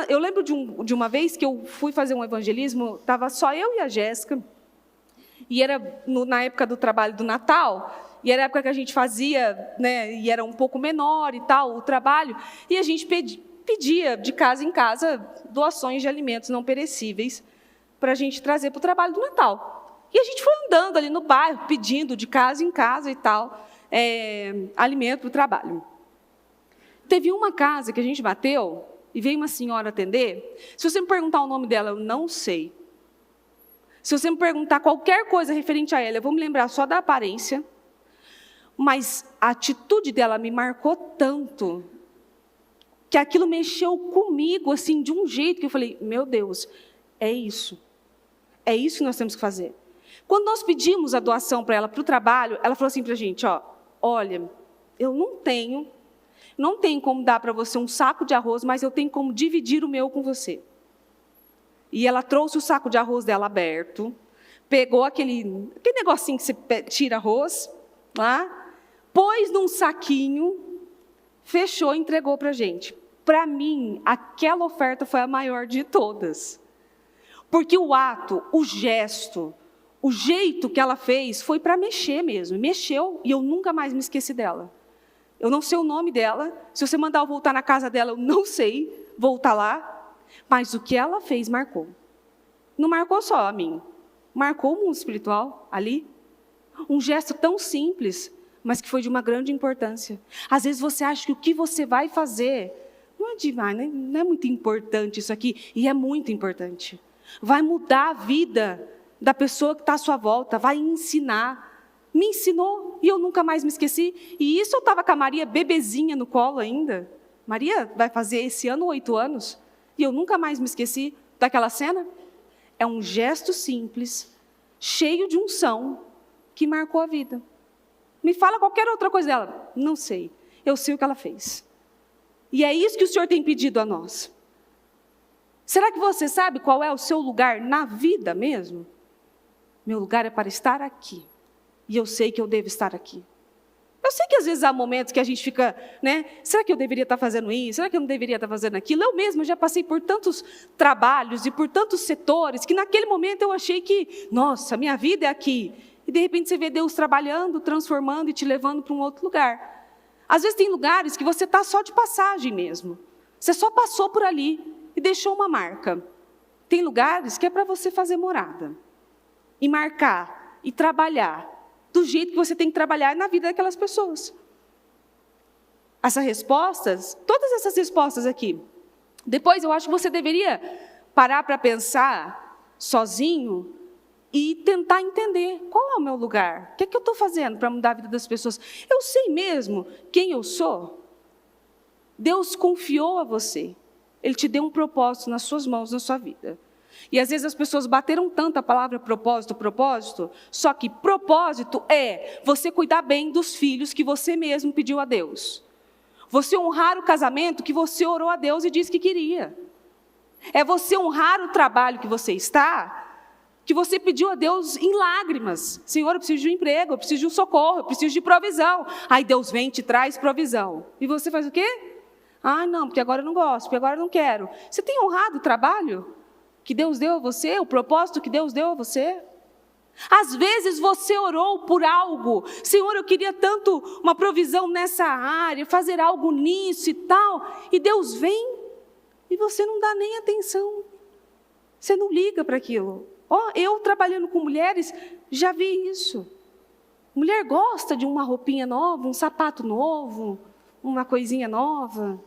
eu lembro de uma vez que eu fui fazer um evangelismo, estava só eu e a Jéssica, e era na época do trabalho do Natal. e era a época que a gente fazia, né, e era um pouco menor e tal, o trabalho, e a gente pedia de casa em casa doações de alimentos não perecíveis para a gente trazer para o trabalho do Natal. E a gente foi andando ali no bairro, pedindo de casa em casa e tal, alimento para o trabalho. Teve uma casa que a gente bateu, e veio uma senhora atender. Se você me perguntar o nome dela, eu não sei. Se você me perguntar qualquer coisa referente a ela, eu vou me lembrar só da aparência. Mas a atitude dela me marcou tanto, que aquilo mexeu comigo, assim, de um jeito que eu falei, meu Deus, é isso que nós temos que fazer. Quando nós pedimos a doação para ela, para o trabalho, ela falou assim para a gente, olha, eu não tenho como dar para você um saco de arroz, mas eu tenho como dividir o meu com você. E ela trouxe o saco de arroz dela aberto, pegou aquele negocinho que você tira arroz, lá, pôs num saquinho, fechou e entregou para a gente. Para mim, aquela oferta foi a maior de todas. Porque o ato, o gesto, o jeito que ela fez foi para mexer mesmo. Mexeu e eu nunca mais me esqueci dela. Eu não sei o nome dela. Se você mandar eu voltar na casa dela, eu não sei voltar lá. Mas o que ela fez marcou. Não marcou só a mim. Marcou o mundo espiritual ali. Um gesto tão simples, mas que foi de uma grande importância. Às vezes você acha que o que você vai fazer não é demais, não é muito importante isso aqui. E é muito importante. Vai mudar a vida da pessoa que está à sua volta. Vai ensinar. Me ensinou e eu nunca mais me esqueci. E isso eu estava com a Maria bebezinha no colo ainda. Maria vai fazer esse ano 8 anos. E eu nunca mais me esqueci daquela cena. É um gesto simples, cheio de unção, que marcou a vida. Me fala qualquer outra coisa dela. Não sei. Eu sei o que ela fez. E é isso que o Senhor tem pedido a nós. Será que você sabe qual é o seu lugar na vida mesmo? Meu lugar é para estar aqui. E eu sei que eu devo estar aqui. Eu sei que às vezes há momentos que a gente fica, né? Será que eu deveria estar fazendo isso? Será que eu não deveria estar fazendo aquilo? Eu mesma já passei por tantos trabalhos e por tantos setores que naquele momento eu achei que, nossa, minha vida é aqui. E de repente você vê Deus trabalhando, transformando e te levando para um outro lugar. Às vezes tem lugares que você está só de passagem mesmo. Você só passou por ali e deixou uma marca. Tem lugares que é para você fazer morada. E marcar, e trabalhar. Do jeito que você tem que trabalhar na vida daquelas pessoas. Essas respostas, todas essas respostas aqui, depois eu acho que você deveria parar para pensar sozinho e tentar entender qual é o meu lugar. O que é que eu estou fazendo para mudar a vida das pessoas? Eu sei mesmo quem eu sou? Deus confiou a você. Ele te deu um propósito nas suas mãos, na sua vida. E às vezes as pessoas bateram tanto a palavra propósito, só que propósito é você cuidar bem dos filhos que você mesmo pediu a Deus. Você honrar o casamento que você orou a Deus e disse que queria. É você honrar o trabalho que você está, que você pediu a Deus em lágrimas. Senhor, eu preciso de um emprego, eu preciso de um socorro, eu preciso de provisão. Aí Deus vem e te traz provisão. E você faz o quê? Ah, não, porque agora eu não gosto, porque agora eu não quero. Você tem honrado o trabalho que Deus deu a você, o propósito que Deus deu a você? Às vezes você orou por algo, Senhor, eu queria tanto uma provisão nessa área, fazer algo nisso e tal, e Deus vem e você não dá nem atenção, você não liga para aquilo. Eu trabalhando com mulheres, já vi isso. Mulher gosta de uma roupinha nova, um sapato novo, uma coisinha nova,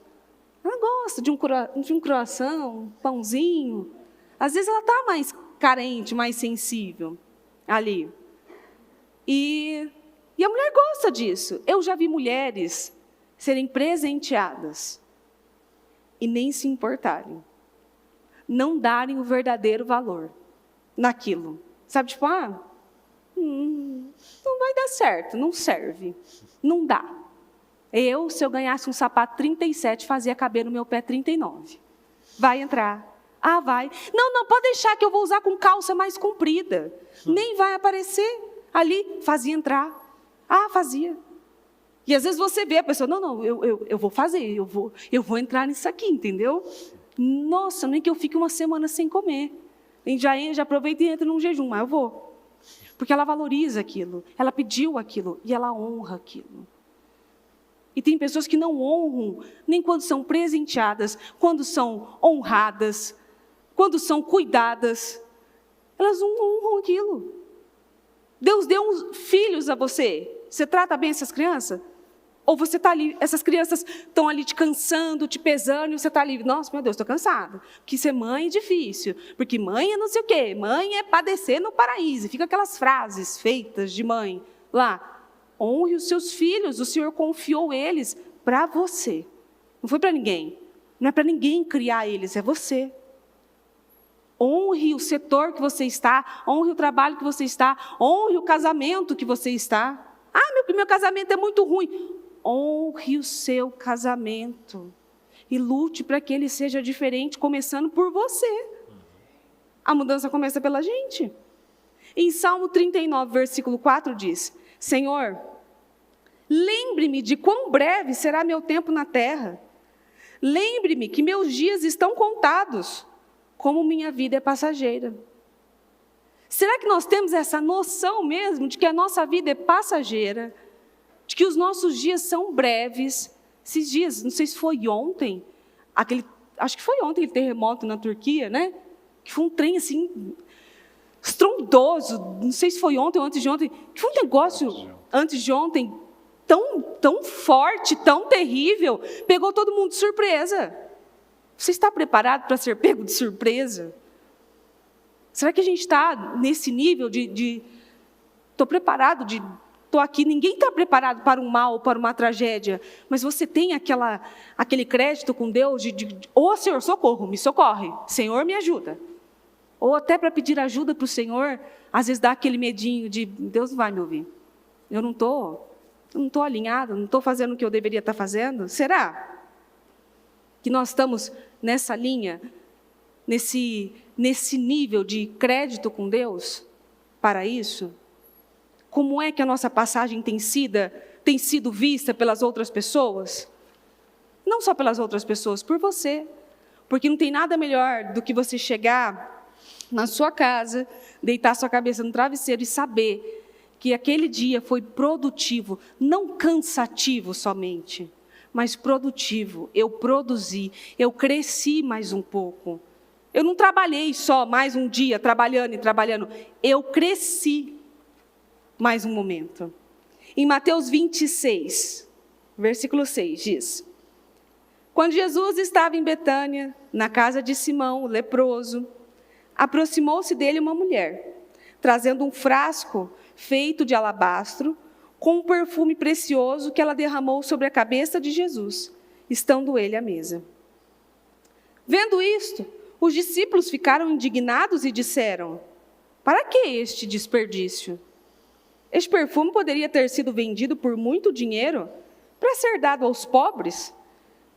ela gosta de um croissant, um pãozinho. Às vezes ela está mais carente, mais sensível ali. E a mulher gosta disso. Eu já vi mulheres serem presenteadas e nem se importarem. Não darem o verdadeiro valor naquilo. Sabe, tipo, não vai dar certo, não serve, não dá. Se eu ganhasse um sapato 37, fazia caber no meu pé 39. Vai entrar. Vai. Não, pode deixar que eu vou usar com calça mais comprida. Nem vai aparecer ali. Fazia entrar. Fazia. E às vezes você vê a pessoa, não, eu vou fazer, eu vou entrar nisso aqui, entendeu? Nossa, nem que eu fique uma semana sem comer. Já aproveito e entro num jejum, mas eu vou. Porque ela valoriza aquilo, ela pediu aquilo e ela honra aquilo. E tem pessoas que não honram nem quando são presenteadas, quando são honradas, quando são cuidadas. Elas não honram aquilo. Deus deu filhos a você. Você trata bem essas crianças? Ou você está ali, essas crianças estão ali te cansando, te pesando, e você está ali, nossa, meu Deus, estou cansado. Porque ser mãe é difícil, porque mãe é não sei o quê, mãe é padecer no paraíso. E fica aquelas frases feitas de mãe lá. Honre os seus filhos, o Senhor confiou eles para você. Não foi para ninguém. Não é para ninguém criar eles, é você. Honre o setor que você está, honre o trabalho que você está, honre o casamento que você está. Ah, meu casamento é muito ruim. Honre o seu casamento e lute para que ele seja diferente, começando por você. A mudança começa pela gente. Em Salmo 39, versículo 4 diz: Senhor, lembre-me de quão breve será meu tempo na terra. Lembre-me que meus dias estão contados, como minha vida é passageira. Será que nós temos essa noção mesmo de que a nossa vida é passageira? De que os nossos dias são breves? Esses dias, não sei se foi ontem, acho que foi ontem aquele terremoto na Turquia, né? Que foi um trem assim, estrondoso, não sei se foi ontem ou antes de ontem, que foi um negócio antes de ontem, tão forte, tão terrível, pegou todo mundo de surpresa. Você está preparado para ser pego de surpresa? Será que a gente está nesse nível de estou preparado, estou aqui, ninguém está preparado para um mal, para uma tragédia, mas você tem aquele crédito com Deus ô Senhor, socorro, me socorre, Senhor, me ajuda. Ou até para pedir ajuda para o Senhor, às vezes dá aquele medinho de Deus não vai me ouvir. Eu não estou alinhado, não estou fazendo o que eu deveria estar fazendo. Será que nós estamos nessa linha, nesse nível de crédito com Deus para isso? Como é que a nossa passagem tem sido vista pelas outras pessoas? Não só pelas outras pessoas, por você. Porque não tem nada melhor do que você chegar na sua casa, deitar sua cabeça no travesseiro e saber que aquele dia foi produtivo, não cansativo somente, mas produtivo. Eu produzi, eu cresci mais um pouco. Eu não trabalhei só mais um dia, trabalhando e trabalhando. Eu cresci mais um momento. Em Mateus 26, versículo 6, diz: Quando Jesus estava em Betânia, na casa de Simão, o leproso, aproximou-se dele uma mulher, trazendo um frasco feito de alabastro, com um perfume precioso que ela derramou sobre a cabeça de Jesus, estando ele à mesa. Vendo isto, os discípulos ficaram indignados e disseram: Para que este desperdício? Este perfume poderia ter sido vendido por muito dinheiro para ser dado aos pobres.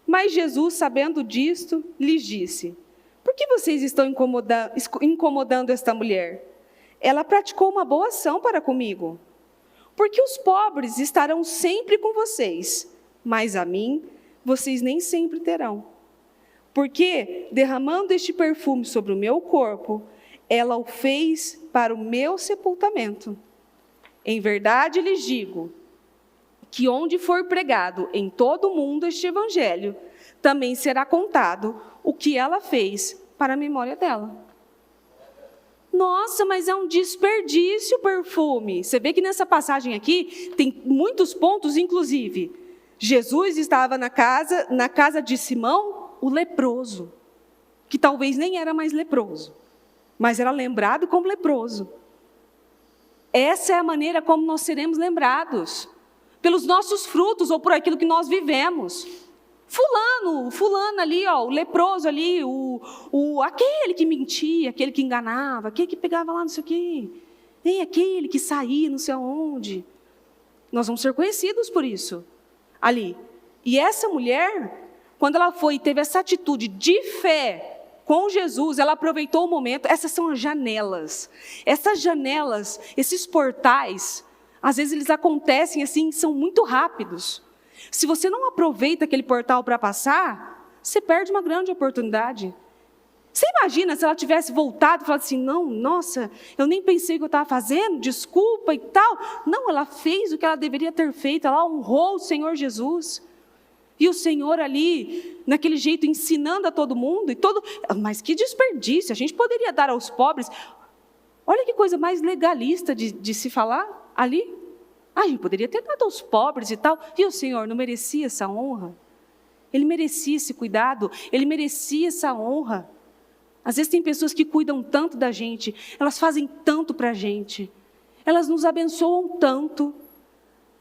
Mas Jesus, sabendo disto, lhes disse: Por que vocês estão incomodando esta mulher? Ela praticou uma boa ação para comigo. Porque os pobres estarão sempre com vocês, mas a mim vocês nem sempre terão. Porque, derramando este perfume sobre o meu corpo, ela o fez para o meu sepultamento. Em verdade lhes digo que onde for pregado em todo o mundo este evangelho, também será contado o que ela fez para a memória dela. Nossa, mas é um desperdício o perfume. Você vê que nessa passagem aqui tem muitos pontos, inclusive. Jesus estava na casa de Simão, o leproso, que talvez nem era mais leproso, mas era lembrado como leproso. Essa é a maneira como nós seremos lembrados, pelos nossos frutos ou por aquilo que nós vivemos. Fulano ali, ó, o leproso ali, aquele que mentia, aquele que enganava, aquele que pegava lá não sei o quê, aquele que saía não sei aonde. Nós vamos ser conhecidos por isso, ali. E essa mulher, quando ela foi e teve essa atitude de fé com Jesus, ela aproveitou o momento. Essas são as janelas. Essas janelas, esses portais, às vezes eles acontecem assim, são muito rápidos. Se você não aproveita aquele portal para passar, você perde uma grande oportunidade. Você imagina se ela tivesse voltado e falado assim, não, nossa, eu nem pensei que eu estava fazendo, desculpa e tal. Não, ela fez o que ela deveria ter feito, ela honrou o Senhor Jesus. E o Senhor ali, naquele jeito, ensinando a todo mundo, mas que desperdício, a gente poderia dar aos pobres. Olha que coisa mais legalista de se falar ali. A gente poderia ter dado aos pobres e tal. E o Senhor não merecia essa honra? Ele merecia esse cuidado, ele merecia essa honra. Às vezes tem pessoas que cuidam tanto da gente, elas fazem tanto para a gente, elas nos abençoam tanto.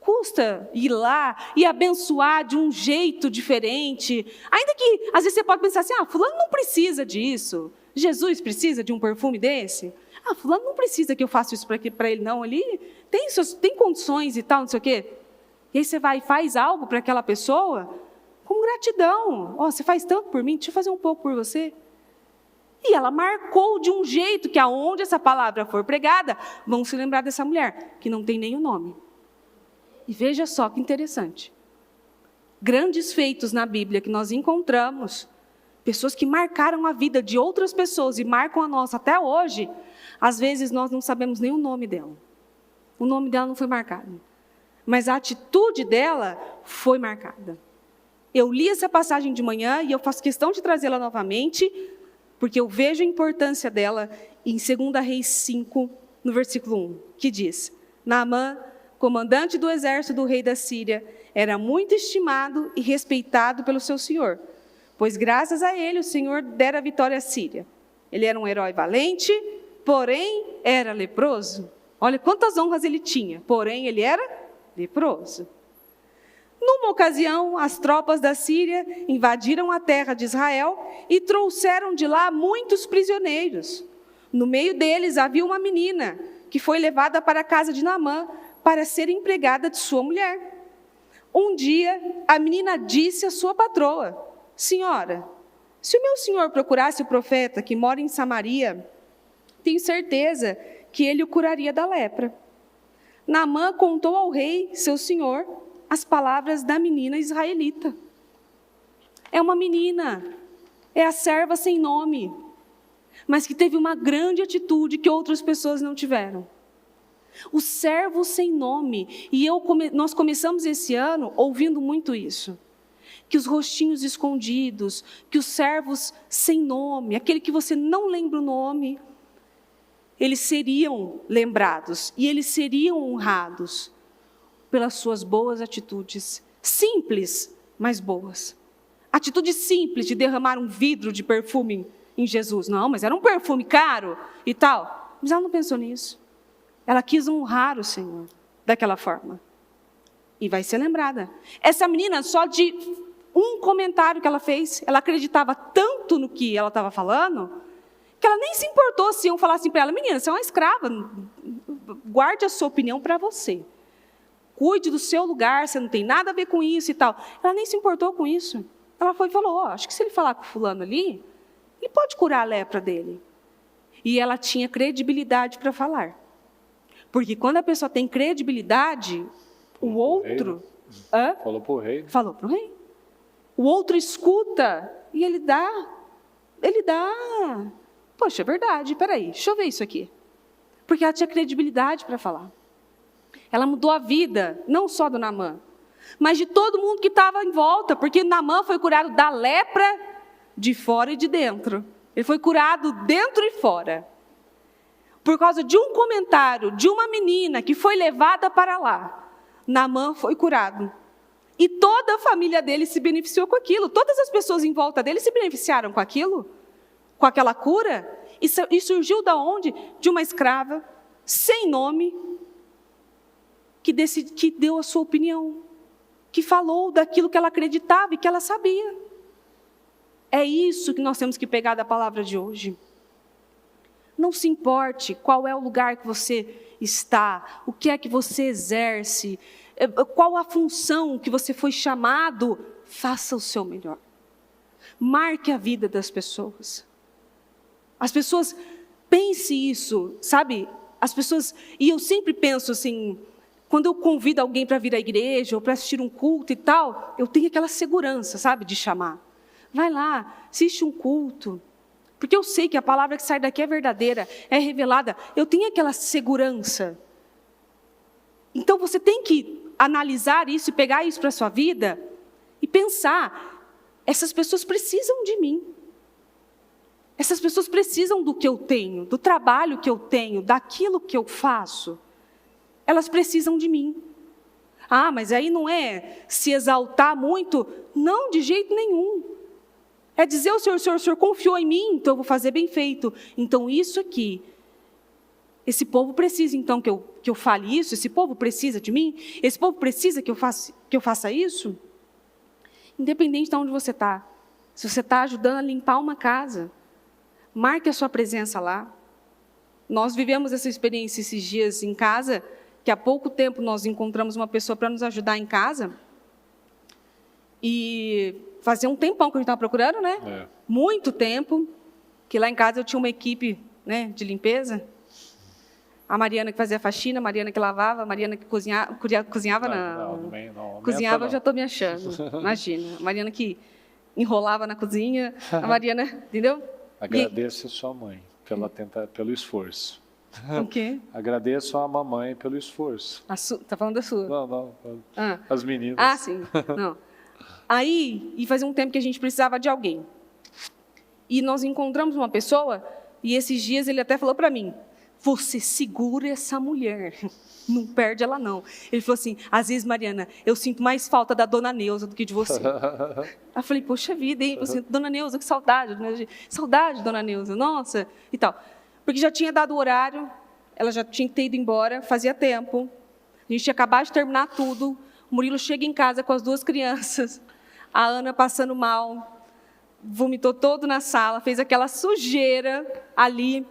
Custa ir lá e abençoar de um jeito diferente. Ainda que, às vezes você pode pensar assim, fulano não precisa disso. Jesus precisa de um perfume desse? Fulano não precisa que eu faça isso para ele não. Ele tem condições e tal, não sei o quê. E aí você vai e faz algo para aquela pessoa com gratidão. Você faz tanto por mim, deixa eu fazer um pouco por você. E ela marcou de um jeito que aonde essa palavra for pregada, vão se lembrar dessa mulher, que não tem nem o nome. E veja só que interessante. Grandes feitos na Bíblia que nós encontramos, pessoas que marcaram a vida de outras pessoas e marcam a nossa até hoje, às vezes nós não sabemos nem o nome dela. O nome dela não foi marcado, mas a atitude dela foi marcada. Eu li essa passagem de manhã e eu faço questão de trazê-la novamente, porque eu vejo a importância dela em 2 Reis 5, no versículo 1, que diz: Naamã, comandante do exército do rei da Síria, era muito estimado e respeitado pelo seu senhor, pois graças a ele o Senhor dera a vitória à Síria. Ele era um herói valente, porém era leproso. Olha quantas honras ele tinha, porém ele era leproso. Numa ocasião, as tropas da Síria invadiram a terra de Israel e trouxeram de lá muitos prisioneiros. No meio deles havia uma menina que foi levada para a casa de Naamã para ser empregada de sua mulher. Um dia, a menina disse à sua patroa: Senhora, se o meu senhor procurasse o profeta que mora em Samaria, tenho certeza que ele o curaria da lepra. Naamã contou ao rei, seu senhor, as palavras da menina israelita. É uma menina, é a serva sem nome, mas que teve uma grande atitude que outras pessoas não tiveram. O servo sem nome. E nós começamos esse ano ouvindo muito isso. Que os rostinhos escondidos, que os servos sem nome, aquele que você não lembra o nome, eles seriam lembrados e eles seriam honrados pelas suas boas atitudes, simples, mas boas. Atitude simples de derramar um vidro de perfume em Jesus. Não, mas era um perfume caro e tal. Mas ela não pensou nisso. Ela quis honrar o Senhor daquela forma. E vai ser lembrada. Essa menina, só de um comentário que ela fez, ela acreditava tanto no que ela estava falando, que ela nem se importou se iam falar assim para ela: menina, você é uma escrava, guarde a sua opinião para você. Cuide do seu lugar, você não tem nada a ver com isso e tal. Ela nem se importou com isso. Ela foi e falou: acho que se ele falar com fulano ali, ele pode curar a lepra dele. E ela tinha credibilidade para falar. Porque quando a pessoa tem credibilidade, o outro... Falou para o rei. Falou para o rei. O outro escuta e ele dá. Poxa, é verdade, peraí, deixa eu ver isso aqui. Porque ela tinha credibilidade para falar. Ela mudou a vida, não só do Naamã, mas de todo mundo que estava em volta, porque Naamã foi curado da lepra de fora e de dentro. Ele foi curado dentro e fora. Por causa de um comentário de uma menina que foi levada para lá, Naamã foi curado. E toda a família dele se beneficiou com aquilo. Todas as pessoas em volta dele se beneficiaram com aquilo, com aquela cura. E surgiu da onde? De uma escrava, sem nome, que deu a sua opinião, que falou daquilo que ela acreditava e que ela sabia. É isso que nós temos que pegar da palavra de hoje. Não se importe qual é o lugar que você está, o que é que você exerce, qual a função que você foi chamado, faça o seu melhor. Marque a vida das pessoas. As pessoas, pense isso, sabe? As pessoas, e eu sempre penso assim, quando eu convido alguém para vir à igreja ou para assistir um culto e tal, eu tenho aquela segurança, sabe, de chamar. Vai lá, assiste um culto. Porque eu sei que a palavra que sai daqui é verdadeira, é revelada. Eu tenho aquela segurança. Então você tem que analisar isso e pegar isso para a sua vida e pensar, essas pessoas precisam de mim. Essas pessoas precisam do que eu tenho, do trabalho que eu tenho, daquilo que eu faço. Elas precisam de mim. Ah, mas aí não é se exaltar muito? Não, de jeito nenhum. É dizer ao Senhor, o Senhor confiou em mim, então eu vou fazer bem feito. Então isso aqui, esse povo precisa então que eu fale isso, esse povo precisa de mim, esse povo precisa que eu faça isso. Independente de onde você está, se você está ajudando a limpar uma casa, marque a sua presença lá. Nós vivemos essa experiência esses dias em casa, que há pouco tempo nós encontramos uma pessoa para nos ajudar em casa. E fazia um tempão que a gente estava procurando, né? É. Muito tempo. Que lá em casa eu tinha uma equipe, né, de limpeza. A Mariana que fazia faxina, a Mariana que lavava, a Mariana que cozinhava. Não, cozinhava, eu já estou me achando. Imagina. A Mariana que enrolava na cozinha. A Mariana, entendeu? Agradeço a sua mãe pelo esforço. O quê? Agradeço a mamãe pelo esforço. Está falando da sua? Não. As meninas. Ah, sim. Não. Aí, e fazia um tempo que a gente precisava de alguém. E nós encontramos uma pessoa, e esses dias ele até falou para mim, você segura essa mulher, não perde ela não. Ele falou assim, às vezes, Mariana, eu sinto mais falta da Dona Neuza do que de você. Eu falei, poxa vida, hein? Você, Dona Neuza, que saudade. Saudade, Dona Neuza, nossa, e tal. Porque já tinha dado o horário, ela já tinha que ter ido embora, fazia tempo. A gente tinha acabado de terminar tudo. O Murilo chega em casa com as 2 crianças, a Ana passando mal, vomitou todo na sala, fez aquela sujeira ali.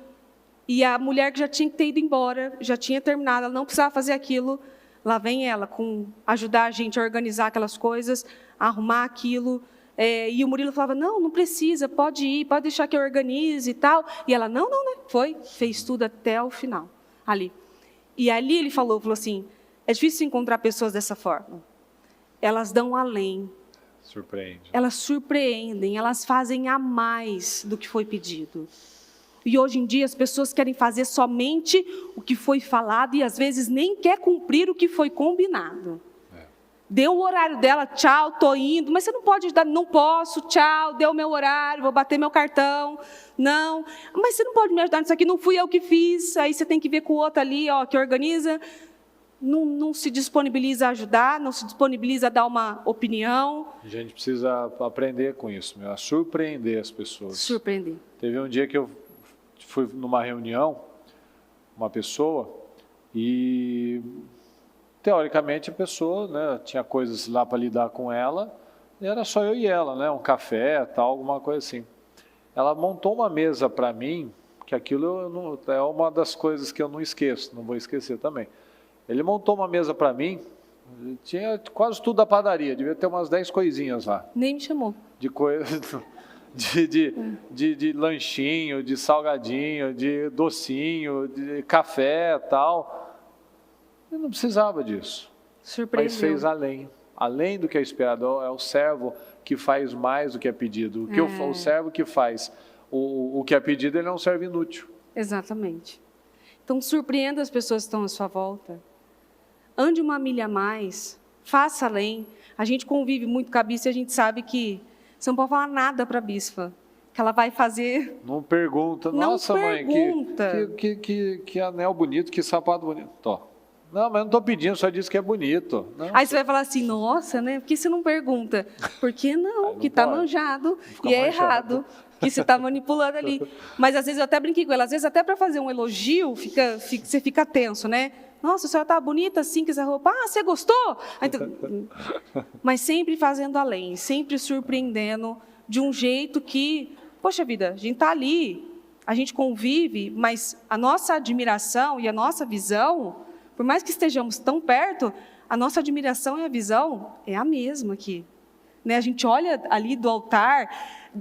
E a mulher que já tinha que ter ido embora, já tinha terminado, ela não precisava fazer aquilo. Lá vem ela, ajudar a gente a organizar aquelas coisas, a arrumar aquilo. E o Murilo falava, não precisa, pode ir, pode deixar que eu organize e tal. E ela, não, né? Fez tudo até o final, ali. E ali ele falou assim, é difícil encontrar pessoas dessa forma. Elas dão além. Surpreende. Elas surpreendem, elas fazem a mais do que foi pedido. E hoje em dia as pessoas querem fazer somente o que foi falado e às vezes nem quer cumprir o que foi combinado. Deu o horário dela, tchau, estou indo, mas você não pode ajudar, não posso, tchau, deu o meu horário, vou bater meu cartão, não, mas você não pode me ajudar nisso aqui, não fui eu que fiz, aí você tem que ver com o outro ali, ó, que organiza, não se disponibiliza a ajudar, não se disponibiliza a dar uma opinião. A gente precisa aprender com isso, a surpreender as pessoas. Surpreender. Teve um dia que eu fui numa reunião, uma pessoa, e teoricamente a pessoa, né, tinha coisas lá para lidar com ela, e era só eu e ela, né, um café, tal, alguma coisa assim. Ela montou uma mesa para mim, que aquilo é uma das coisas que eu não esqueço, não vou esquecer também. Ele montou uma mesa para mim, tinha quase tudo da padaria, devia ter umas 10 coisinhas lá. Nem me chamou. De coisa... De lanchinho, de salgadinho, de docinho, de café e tal. Eu não precisava disso. Surpreendeu. Mas fez além do que é esperado. É o servo que faz mais do que é pedido. O servo que faz o que é pedido, ele é um servo inútil. Exatamente. Então surpreenda as pessoas que estão à sua volta. Ande uma milha a mais, faça além. A gente convive muito com a bispa e a gente sabe que você não pode falar nada para a bispa, que ela vai fazer... Não pergunta. Nossa, mãe, que anel bonito, que sapato bonito. Tó. Não, mas não estou pedindo, só disse que é bonito. Não, aí você vai falar assim, nossa, né? Por que você não pergunta? Porque não, que está manjado e é errado, que você está manipulando ali. Mas às vezes eu até brinquei com ela, às vezes até para fazer um elogio, você fica tenso, né? Nossa, a senhora está bonita assim, com essa roupa. Ah, você gostou? Então, mas sempre fazendo além, sempre surpreendendo de um jeito que, poxa vida, a gente está ali, a gente convive, mas a nossa admiração e a nossa visão, por mais que estejamos tão perto, a nossa admiração e a visão é a mesma aqui. Né? A gente olha ali do altar,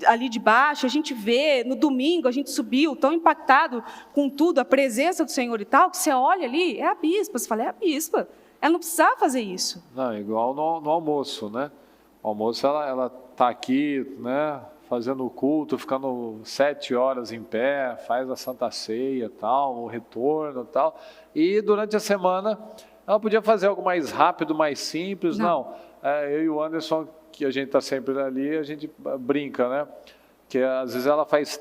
ali de baixo, a gente vê, no domingo a gente subiu, tão impactado com tudo, a presença do Senhor e tal, que você olha ali, é a bispa, você fala, é a bispa, ela não precisava fazer isso. Não, igual no almoço, né? O almoço, ela está aqui, né, fazendo o culto, ficando 7 horas em pé, faz a Santa Ceia, tal, o retorno, tal. E durante a semana, ela podia fazer algo mais rápido, mais simples. Não, eu e o Anderson, que a gente está sempre ali, a gente brinca, né? Que às vezes ela faz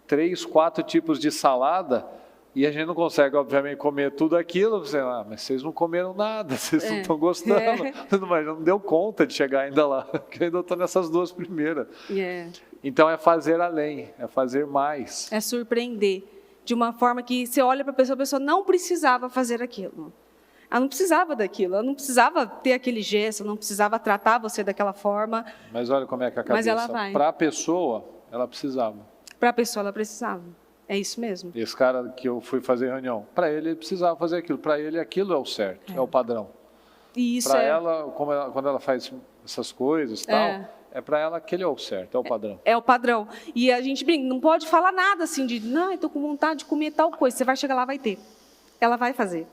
3, 4 tipos de salada e a gente não consegue, obviamente, comer tudo aquilo. Você, mas vocês não comeram nada, vocês não estão gostando. Mas não deu conta de chegar ainda lá, porque eu ainda estou nessas 2 primeiras. Então é fazer além, é fazer mais. É surpreender, de uma forma que você olha para a pessoa não precisava fazer aquilo. Ela não precisava daquilo, ela não precisava ter aquele gesto, não precisava tratar você daquela forma. Mas olha como é que a cabeça, para a pessoa, ela precisava. Para a pessoa, ela precisava. É isso mesmo. Esse cara que eu fui fazer reunião, para ele precisava fazer aquilo. Para ele, aquilo é o certo, é o padrão. Para ela, quando ela faz essas coisas, tal, para ela aquele é o certo, é o padrão. É o padrão. E a gente não pode falar nada assim de, não, estou com vontade de comer tal coisa. Você vai chegar lá, vai ter. Ela vai fazer.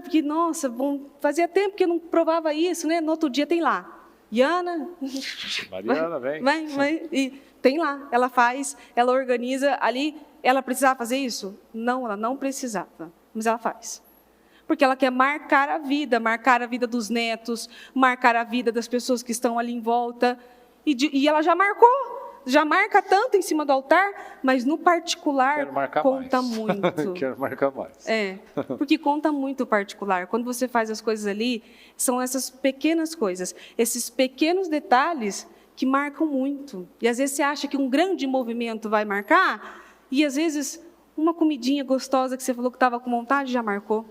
Porque, nossa, bom, fazia tempo que eu não provava isso, né? No outro dia tem lá. Iana. Mariana, vem. Vai. E tem lá. Ela faz, ela organiza ali. Ela precisava fazer isso? Não, ela não precisava. Mas ela faz. Porque ela quer marcar a vida dos netos, marcar a vida das pessoas que estão ali em volta. E ela já marcou. Já marca tanto em cima do altar, mas no particular conta muito. Quero marcar mais. Porque conta muito o particular. Quando você faz as coisas ali, são essas pequenas coisas, esses pequenos detalhes que marcam muito. E às vezes você acha que um grande movimento vai marcar, e às vezes uma comidinha gostosa que você falou que estava com vontade já marcou.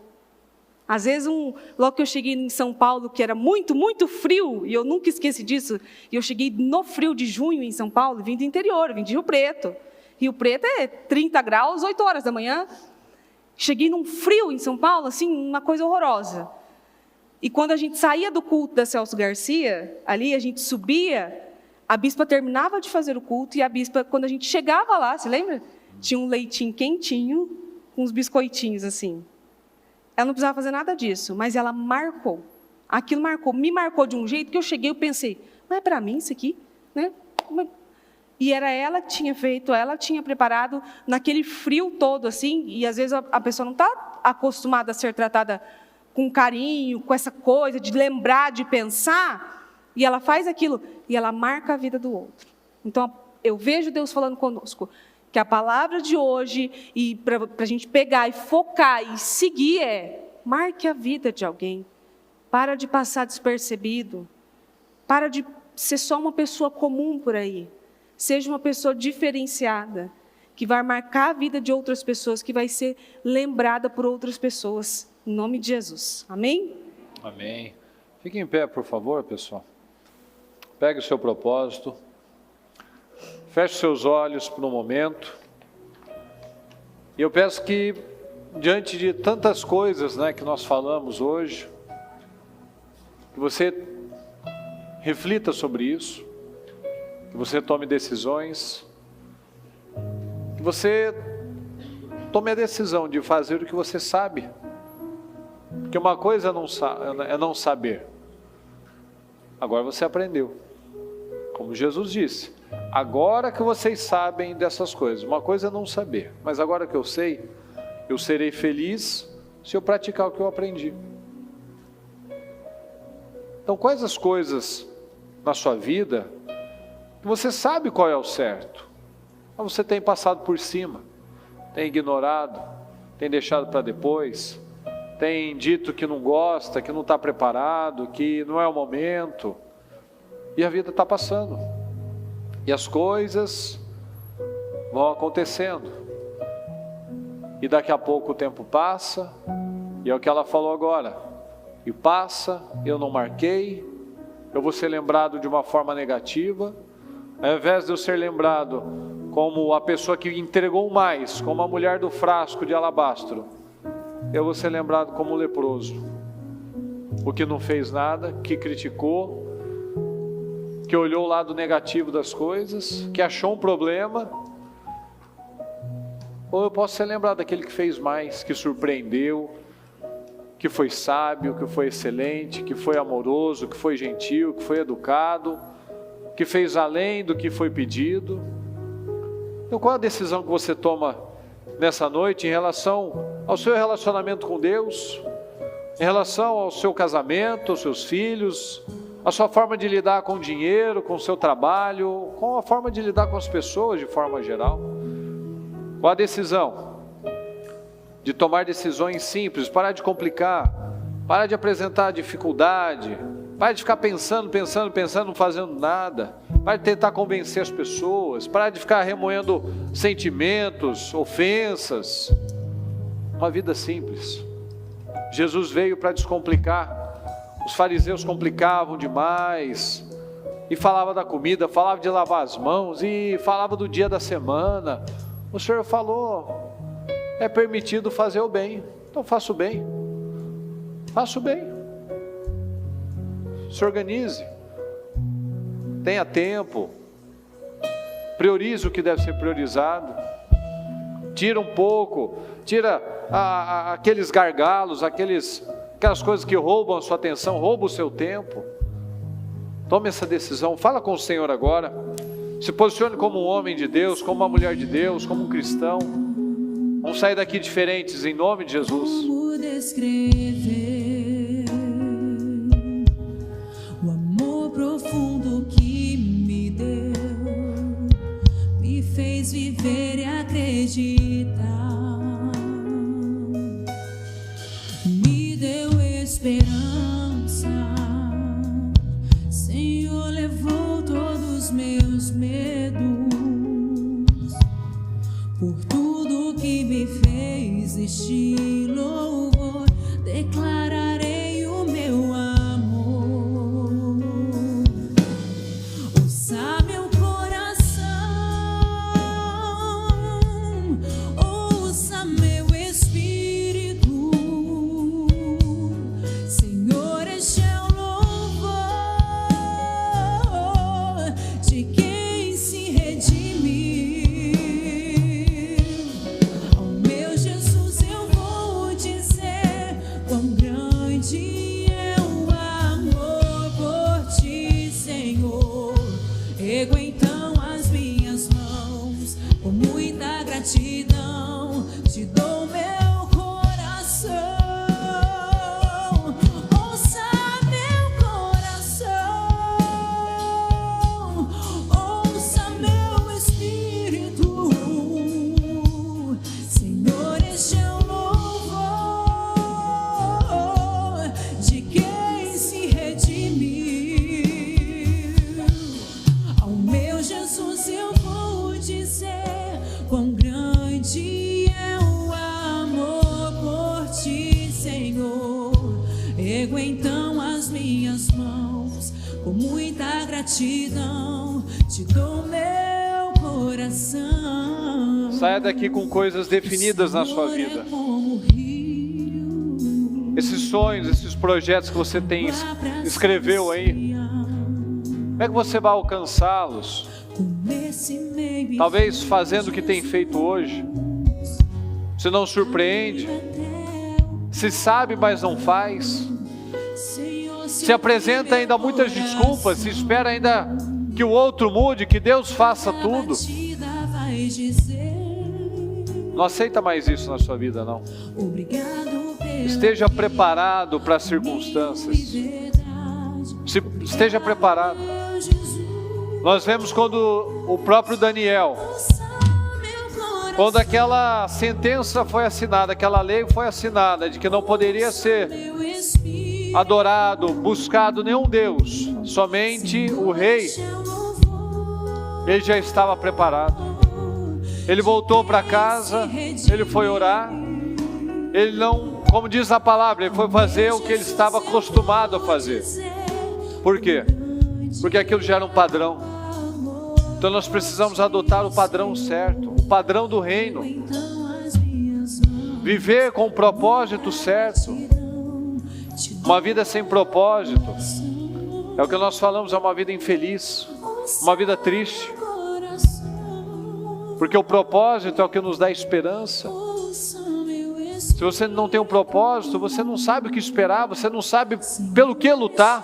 Às vezes, logo que eu cheguei em São Paulo, que era muito, muito frio, e eu nunca esqueci disso, e eu cheguei no frio de junho em São Paulo, vim do interior, vim de Rio Preto. Rio Preto é 30 graus, 8 horas da manhã. Cheguei num frio em São Paulo, assim, uma coisa horrorosa. E quando a gente saía do culto da Celso Garcia, ali a gente subia, a bispa terminava de fazer o culto, e a bispa, quando a gente chegava lá, você lembra? Tinha um leitinho quentinho, com uns biscoitinhos assim. Ela não precisava fazer nada disso, mas ela marcou. Aquilo me marcou de um jeito que eu cheguei e pensei, mas é para mim isso aqui? Né? E era ela que tinha feito, ela tinha preparado naquele frio todo, assim, e às vezes a pessoa não está acostumada a ser tratada com carinho, com essa coisa de lembrar, de pensar, e ela faz aquilo, e ela marca a vida do outro. Então, eu vejo Deus falando conosco, que a palavra de hoje, e para a gente pegar e focar e seguir marque a vida de alguém. Para de passar despercebido. Para de ser só uma pessoa comum por aí. Seja uma pessoa diferenciada, que vai marcar a vida de outras pessoas, que vai ser lembrada por outras pessoas. Em nome de Jesus. Amém? Amém. Fique em pé, por favor, pessoal. Pegue o seu propósito. Feche seus olhos por um momento. E eu peço que, diante de tantas coisas, né, que nós falamos hoje, que você reflita sobre isso, que você tome decisões, que você tome a decisão de fazer o que você sabe. Porque uma coisa é não saber. Agora você aprendeu. Como Jesus disse, agora que vocês sabem dessas coisas, uma coisa é não saber, mas agora que eu sei, eu serei feliz se eu praticar o que eu aprendi. Então, quais as coisas na sua vida que você sabe qual é o certo, mas você tem passado por cima, tem ignorado, tem deixado para depois, tem dito que não gosta, que não está preparado, que não é o momento, e a vida está passando. E as coisas vão acontecendo. E daqui a pouco o tempo passa, e é o que ela falou agora. E passa, eu não marquei, eu vou ser lembrado de uma forma negativa. Ao invés de eu ser lembrado como a pessoa que entregou mais, como a mulher do frasco de alabastro, eu vou ser lembrado como o leproso. O que não fez nada, que criticou, que olhou o lado negativo das coisas, que achou um problema. Ou eu posso ser lembrado daquele que fez mais, que surpreendeu, que foi sábio, que foi excelente, que foi amoroso, que foi gentil, que foi educado, que fez além do que foi pedido. Então, qual a decisão que você toma nessa noite em relação ao seu relacionamento com Deus, em relação ao seu casamento, aos seus filhos, a sua forma de lidar com o dinheiro, com o seu trabalho, com a forma de lidar com as pessoas de forma geral? Qual a decisão? De tomar decisões simples, parar de complicar, parar de apresentar dificuldade, parar de ficar pensando, não fazendo nada, parar de tentar convencer as pessoas, parar de ficar remoendo sentimentos, ofensas. Uma vida simples. Jesus veio para descomplicar. Os fariseus complicavam demais, e falava da comida, falava de lavar as mãos, e falava do dia da semana. O Senhor falou, é permitido fazer o bem, então faça o bem, faça o bem, se organize, tenha tempo, priorize o que deve ser priorizado, tira um pouco, tira aqueles gargalos, aquelas coisas que roubam a sua atenção, roubam o seu tempo. Tome essa decisão, fala com o Senhor agora, se posicione como um homem de Deus, como uma mulher de Deus, como um cristão. Vamos sair daqui diferentes em nome de Jesus. Como descrever o amor profundo que me deu, me fez viver e acreditar, me deu esperança. Senhor, levou todos os meus medos, por tudo que me fez este louvor, declararei o meu amor. Ouça meu coração, ouça meu espírito, Senhor, este é o louvor de quem se redimiu. Então as minhas mãos, com muita gratidão, te dou meu coração. Ouça meu coração, ouça meu espírito, Senhor, este é o louvor de quem se redimiu. Jesus, eu vou dizer quão grande é o amor por ti, Senhor. Ergo então as minhas mãos, com muita gratidão, te dou meu coração. Saia daqui com coisas definidas na sua vida. Esses sonhos, esses projetos que você escreveu aí, como é que você vai alcançá-los? Talvez fazendo o que tem feito hoje. Se não surpreende, se sabe, mas não faz, se apresenta ainda muitas desculpas, se espera ainda que o outro mude, que Deus faça tudo. Não aceita mais isso na sua vida, não. Esteja preparado para as circunstâncias. Esteja preparado. Nós vemos quando o próprio Daniel, quando aquela sentença foi assinada, aquela lei foi assinada, de que não poderia ser adorado, buscado nenhum Deus, somente o rei, ele já estava preparado. Ele voltou para casa, ele foi orar, ele não, como diz a palavra, ele foi fazer o que ele estava acostumado a fazer. Por quê? Porque aquilo já era um padrão. Então nós precisamos adotar o padrão certo, o padrão do reino. Viver com o propósito certo. Uma vida sem propósito, é o que nós falamos, é uma vida infeliz, uma vida triste. Porque o propósito é o que nos dá esperança. Se você não tem um propósito, você não sabe o que esperar, você não sabe pelo que lutar,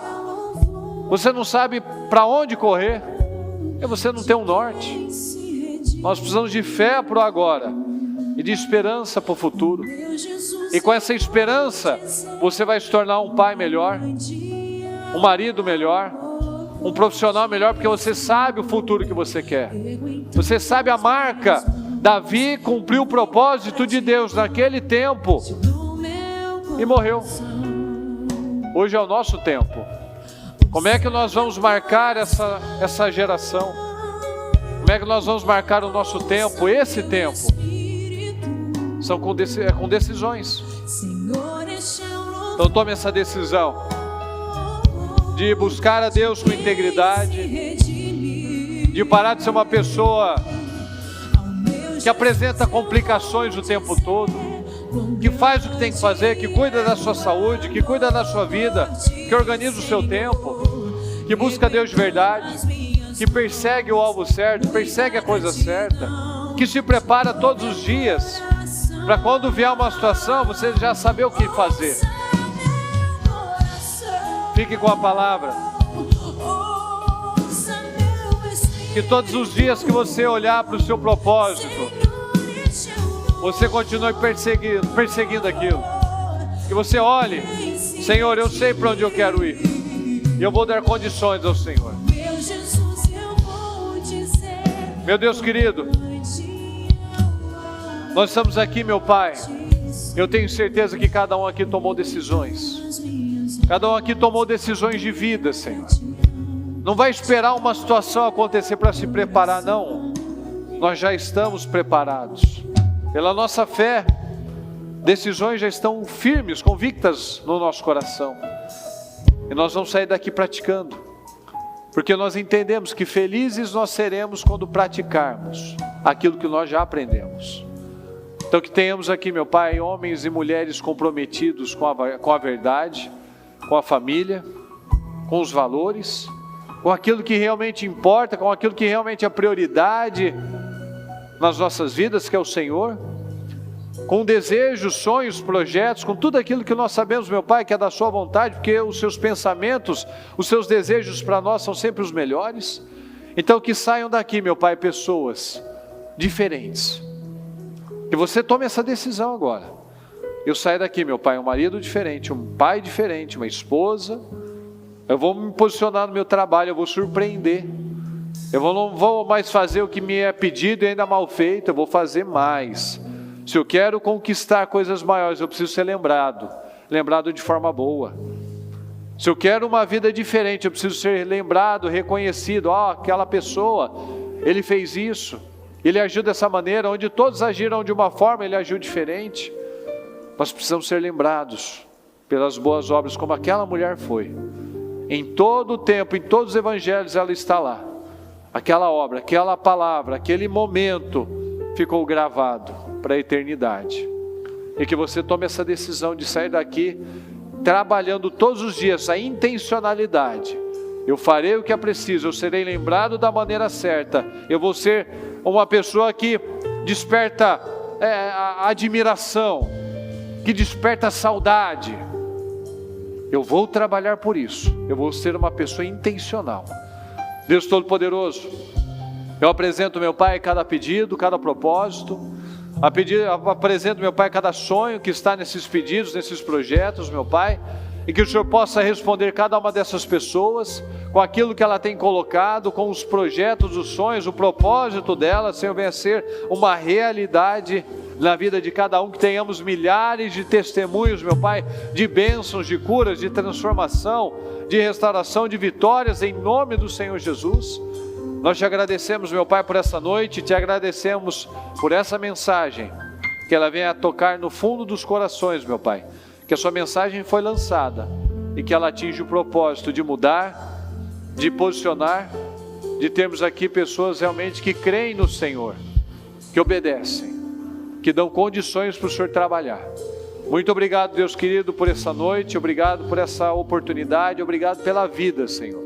você não sabe para onde correr. porque você não tem um norte. Nós precisamos de fé para o agora e de esperança para o futuro. E com essa esperança, você vai se tornar um pai melhor, um marido melhor, um profissional melhor, porque você sabe o futuro que você quer. Você sabe a marca. Davi cumpriu o propósito de Deus naquele tempo e morreu. Hoje é o nosso tempo. Como é que nós vamos marcar essa geração? Como é que nós vamos marcar o nosso tempo, esse tempo? São com decisões. Então tome essa decisão de buscar a Deus com integridade, de parar de ser uma pessoa que apresenta complicações o tempo todo, que faz o que tem que fazer, que cuida da sua saúde, que cuida da sua vida, que organiza o seu tempo, que busca Deus de verdade, que persegue o alvo certo, persegue a coisa certa, que se prepara todos os dias, para quando vier uma situação, você já saber o que fazer. Fique com a palavra. Que todos os dias que você olhar para o seu propósito, você continue perseguindo aquilo. Que você olhe, Senhor, eu sei para onde eu quero ir, e eu vou dar condições ao Senhor. Meu Deus querido, nós estamos aqui, meu Pai. Eu tenho certeza que cada um aqui tomou decisões. Cada um aqui tomou decisões de vida, Senhor. Não vai esperar uma situação acontecer para se preparar, não. Nós já estamos preparados. Pela nossa fé, decisões já estão firmes, convictas no nosso coração. E nós vamos sair daqui praticando. Porque nós entendemos que felizes nós seremos quando praticarmos aquilo que nós já aprendemos. Então que tenhamos aqui, meu Pai, homens e mulheres comprometidos com a verdade, com a família, com os valores, com aquilo que realmente importa, com aquilo que realmente é prioridade nas nossas vidas, que é o Senhor, com desejos, sonhos, projetos, com tudo aquilo que nós sabemos, meu Pai, que é da sua vontade, porque os seus pensamentos, os seus desejos para nós são sempre os melhores. Então que saiam daqui, meu Pai, pessoas diferentes. Que você tome essa decisão agora. Eu saio daqui, meu Pai, um marido diferente, um pai diferente, uma esposa. Eu vou me posicionar no meu trabalho, eu vou surpreender. Eu não vou mais fazer o que me é pedido e ainda mal feito, eu vou fazer mais. Se eu quero conquistar coisas maiores, eu preciso ser lembrado de forma boa. Se eu quero uma vida diferente, eu preciso ser lembrado, reconhecido. Aquela pessoa, ele fez isso, ele agiu dessa maneira, onde todos agiram de uma forma, ele agiu diferente. Nós precisamos ser lembrados pelas boas obras, como aquela mulher foi. Em todo o tempo, em todos os evangelhos, ela está lá. Aquela obra, aquela palavra, aquele momento ficou gravado para a eternidade. E que você tome essa decisão de sair daqui trabalhando todos os dias, a intencionalidade. Eu farei o que é preciso, eu serei lembrado da maneira certa. Eu vou ser uma pessoa que desperta a admiração, que desperta a saudade. Eu vou trabalhar por isso. Eu vou ser uma pessoa intencional. Deus Todo-Poderoso, eu apresento, meu Pai, cada pedido, cada propósito. Apresento, meu Pai, cada sonho que está nesses pedidos, nesses projetos, meu Pai. E que o Senhor possa responder cada uma dessas pessoas com aquilo que ela tem colocado, com os projetos, os sonhos, o propósito dela, Senhor, venha ser uma realidade na vida de cada um, que tenhamos milhares de testemunhos, meu Pai, de bênçãos, de curas, de transformação, de restauração, de vitórias, em nome do Senhor Jesus. Nós te agradecemos, meu Pai, por essa noite, te agradecemos por essa mensagem, que ela venha a tocar no fundo dos corações, meu Pai, que a sua mensagem foi lançada e que ela atinja o propósito de mudar, de posicionar, de termos aqui pessoas realmente que creem no Senhor, que obedecem, que dão condições para o Senhor trabalhar. Muito obrigado, Deus querido, por essa noite, obrigado por essa oportunidade, obrigado pela vida, Senhor.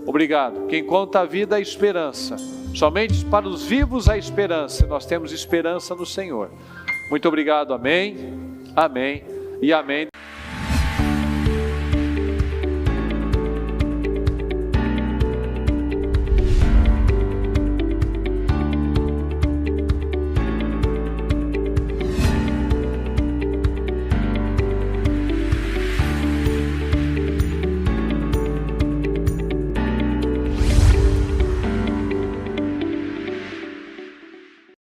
Obrigado, que enquanto a vida há esperança, somente para os vivos há esperança, nós temos esperança no Senhor. Muito obrigado, amém, amém e amém.